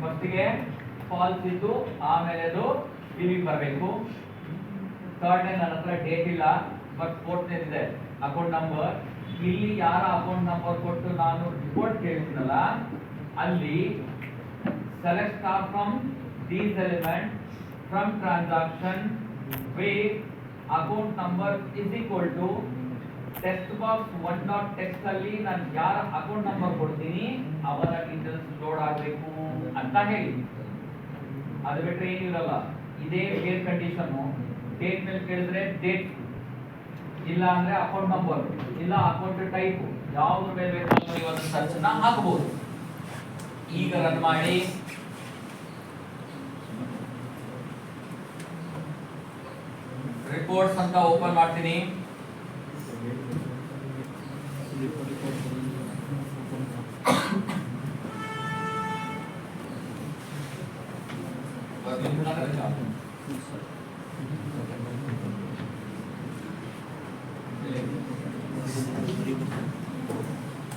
A: ಫಸ್ಟ್ಗೆ ಫಾಲ್ಸ್ ಇದ್ದು ಆಮೇಲೆ ಅದು ಟಿವಿಗೆ ಬರಬೇಕು. ಥರ್ಡ್ ನನ್ನ ಹತ್ರ ಡೇಟ್ ಇಲ್ಲ, ಬಟ್ ಫೋರ್ತ್ ಇದೆ ಅಕೌಂಟ್ ನಂಬರ್. ಇಲ್ಲಿ ಯಾರ ಅಕೌಂಟ್ ನಂಬರ್ ಕೊಟ್ಟು ನಾನು ರಿಪೋರ್ಟ್ ಕೇಳ್ತೀನಲ್ಲ ಅಲ್ಲಿ select star from these elements from transaction where account number is equal to text box 1.text ಅಲ್ಲಿ ನಾನು ಯಾರ ಅಕೌಂಟ್ ನಂಬರ್ ಕೊಡ್ತೀನಿ ಅವರ ಡೀಟೇಲ್ಸ್ ಲೋಡ್ ಆಗಬೇಕು ಅಂತ ಹೇಳಿ. ಅದು ಬಿಟ್ಟರೆ ಏನಿರಲ್ಲ. ಇದೇ ಕೇರ್ ಕಂಡೀಷನ್. ಡೇಟ್ ಮೇಲೆ ಕೇಳಿದ್ರೆ ಡೇಟ್, ಇಲ್ಲ ಅಂದ್ರೆ ಅಕೌಂಟ್ ನಂಬರ್, ಇಲ್ಲ ಅಕೌಂಟ್ ಟೈಪ್, ಯಾವ್ದ್ರ ಮೇಲೆ ಬೇಕಾದ್ರೂ ಇವತ್ತು ಸರ್ಚ್ ನ ಹಾಕಬಹುದು. ಈಗ ರನ್ ಮಾಡಿ ರಿಪೋರ್ಟ್ಸ್ ಅಂತ ಓಪನ್ ಮಾಡ್ತೀನಿ.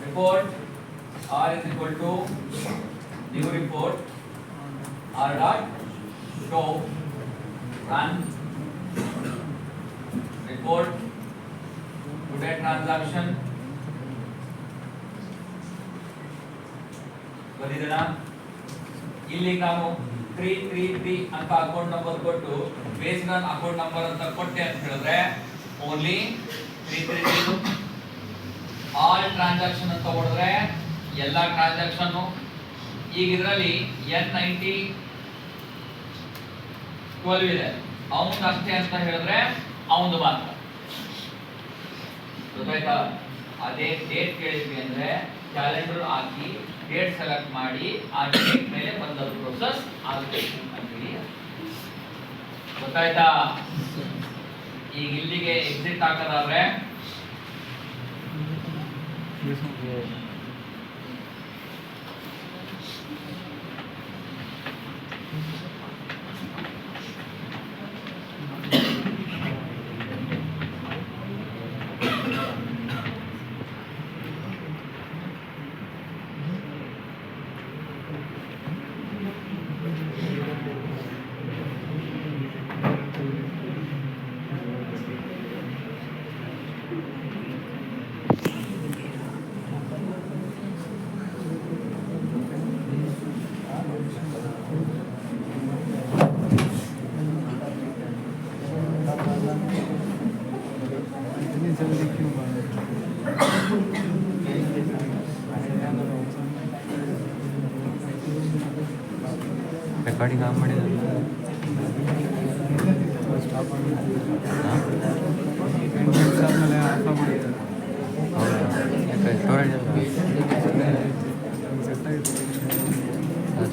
A: report r is equal to new report r dot show run report today transaction ಬಂದಿದೆನಾ? ಇಲ್ಲಿ ನಾನು 333 ಅಂತ ಅಕೌಂಟ್ ನಂಬರ್ ಕೊಟ್ಟು ಬೇಸ್ಡ್ ಆನ್ ಅಕೌಂಟ್ ನಂಬರ್ ಅಂತ ಕೊಟ್ಟೆ ಅಂತ ಹೇಳಿದ್ರೆ ಓನ್ಲಿ 333 ಆಲ್ ಟ್ರಾನ್ಸಾಕ್ಷನ್ ಅಂತ ಹೊಡೆದ್ರೆ ಎಲ್ಲಾ ಟ್ರಾನ್ಸಾಕ್ಷನ್. ಈಗ ಇದರಲ್ಲಿ N90 12 ಇದೆ, ಅವನು ಅಷ್ಟೇ ಅಂತ ಹೇಳಿದ್ರೆ ಅವನು ಮಾತ್ರ. ಗೊತ್ತಾಯ್ತಾ? ಅದೇ ಡೇಟ್ ಕೇಳಿದ್ವಿ ಅಂದ್ರೆ ಕ್ಯಾಲೆಂಡರ್ ಹಾಕಿ ಡೇಟ್ ಸೆಲೆಕ್ಟ್ ಮಾಡಿ ಆ ಡೇಟ್ ಮೇಲೆ ಬಂದದ್ದು ಪ್ರೋಸೆಸ್ ಆಗಬೇಕು ಅಂತ ಹೇಳಿ. ಗೊತ್ತಾಯ್ತಾ? ಈಗ ಇಲ್ಲಿಗೆ ಎಕ್ಸಿಟ್ ಹಾಕೋದಾದ್ರೆ
B: ರೆಕಾರ್ಡಿಂಗ್ ಆನ್ ಮಾಡಿದ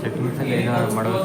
B: ಸೆಟ್ಟಿಂಗ್ಸಲ್ಲಿ ಏನಾದ್ರು ಮಾಡೋದು.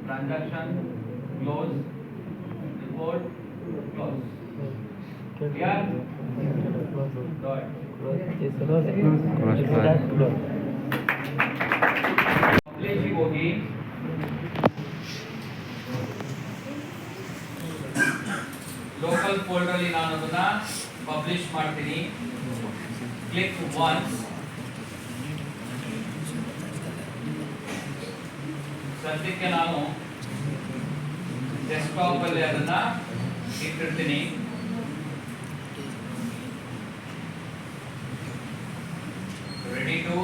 A: Transaction close, report close. Clear? Dot. Publish ಹೋಗಿ ಲೋಕಲ್ ಫೋಲ್ಡರ್ ಅಲ್ಲಿ ನಾನು ಅದನ್ನ ಪಬ್ಲಿಷ್ ಮಾಡ್ತೀನಿ. Click once. ಸದ್ಯಕ್ಕೆ ನಾನು ಡೆಸ್ಕ್ಟಾಪ್ ಅಲ್ಲಿ ಅದನ್ನ ಇಟ್ಟಿರ್ತೀನಿ. Ready to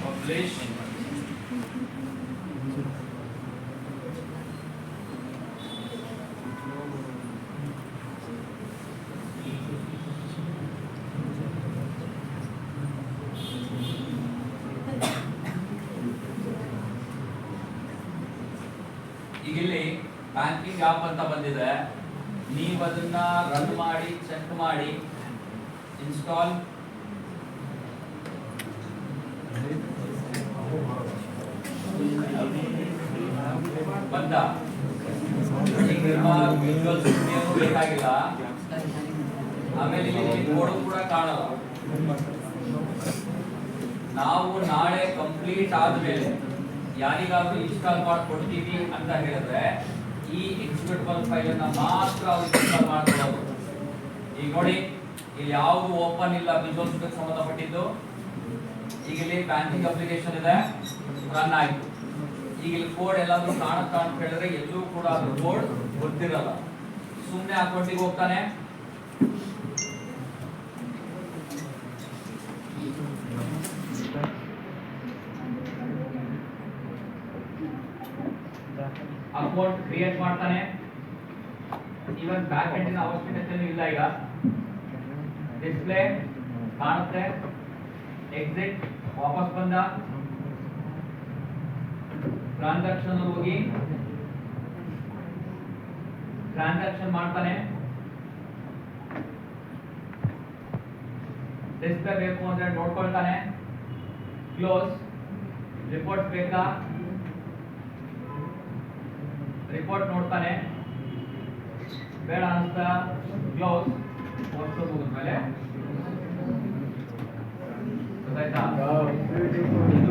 A: publish. ಇಲ್ಲಿ ಬ್ಯಾಂಕಿಂಗ್ ಆಪ್ ಅಂತ ಬಂದಿದೆ. ನೀವು ಅದನ್ನ ರನ್ ಮಾಡಿ ಚೆಕ್ ಮಾಡಿ ಇನ್ಸ್ಟಾಲ್ ಬಂದ. ಬೇಕಾಗಿಲ್ಲ. ಆಮೇಲೆ ಇಲ್ಲಿ ಕೋಡ್ ಕೂಡ ಕಾಣಲ್ಲ. ನಾವು ನಾಳೆ ಕಂಪ್ಲೀಟ್ ಆದ್ಮೇಲೆ ಯಾರಿಗಾದ್ರೂ ಇನ್ಸ್ಟಾಲ್ ಮಾಡ್ಕೊಡ್ತೀವಿ ಅಂತ ಹೇಳಿದ್ರೆ ಈ ಎಕ್ಸಿಕ್ಯೂಟಬಲ್ ಫೈಲ್ ಅನ್ನ ಮಾತ್ರ ಅವ್ರು ಇನ್ಸ್ಟಾಲ್ ಮಾಡ್ಕೊಳ್ಳೋದು. ಈಗ ನೋಡಿ, ಇಲ್ಲಿ ಯಾವುದು ಓಪನ್ ಇಲ್ಲ ವಿಜುವಲ್ ಸ್ಟುಡಿಯೋಗೆ ಸಂಬಂಧಪಟ್ಟಿದ್ದು. ಈಗ ಇಲ್ಲಿ ಬ್ಯಾಂಕಿಂಗ್ ಅಪ್ಲಿಕೇಶನ್ ಇದೆ, ರನ್ ಆಯ್ತು. ಈಗ ಇಲ್ಲಿ ಕೋಡ್ ಎಲ್ಲಾದ್ರೂ ಕಾಣುತ್ತಾ ಅಂತ ಹೇಳಿದ್ರೆ ಎಲ್ಲೂ ಕೂಡ ಅದು ಕೋಡ್ ಗೊತ್ತಿರಲ್ಲ. ಸುಮ್ಮನೆ ಅಕೌಂಟಿಗೆ ಹೋಗ್ತಾನೆ, ಅಕೌಂಟ್ ಕ್ರಿಯೇಟ್ ಮಾಡ್ತಾನೆ, ಈವನ್ ಬ್ಯಾಕ್ ಎಂಡಿನ ಅವಶ್ಯಕತೆ ಇಲ್ಲ. ಈಗ ಡಿಸ್ಪ್ಲೇ ಕಾಣುತ್ತೆ, ಎಕ್ಸಿಟ್ ವಾಪಸ್ ಬಂದ, ಟ್ರಾನ್ಸಾಕ್ಷನ್ ಹೋಗಿ ಟ್ರಾನ್ಸಾಕ್ಷನ್ ಮಾಡ್ತಾನೆ, ಡಿಸ್ಪ್ಲೇ ಬೇಕು ಅಂದ್ರೆ ನೋಡ್ಕೊಳ್ತಾನೆ, ಕ್ಲೋಸ್. ರಿಪೋರ್ಟ್ ಬೇಕಾ, ರಿಪೋರ್ಟ್ ನೋಡ್ತಾನೆ, ಬೇಡ ಅಂತ ಕ್ಲೋಸ್. ವಸ್ತು ಮುಗಿದ್ಮೇಲೆ ಗೊತ್ತಾಯ್ತಾ? ಇದು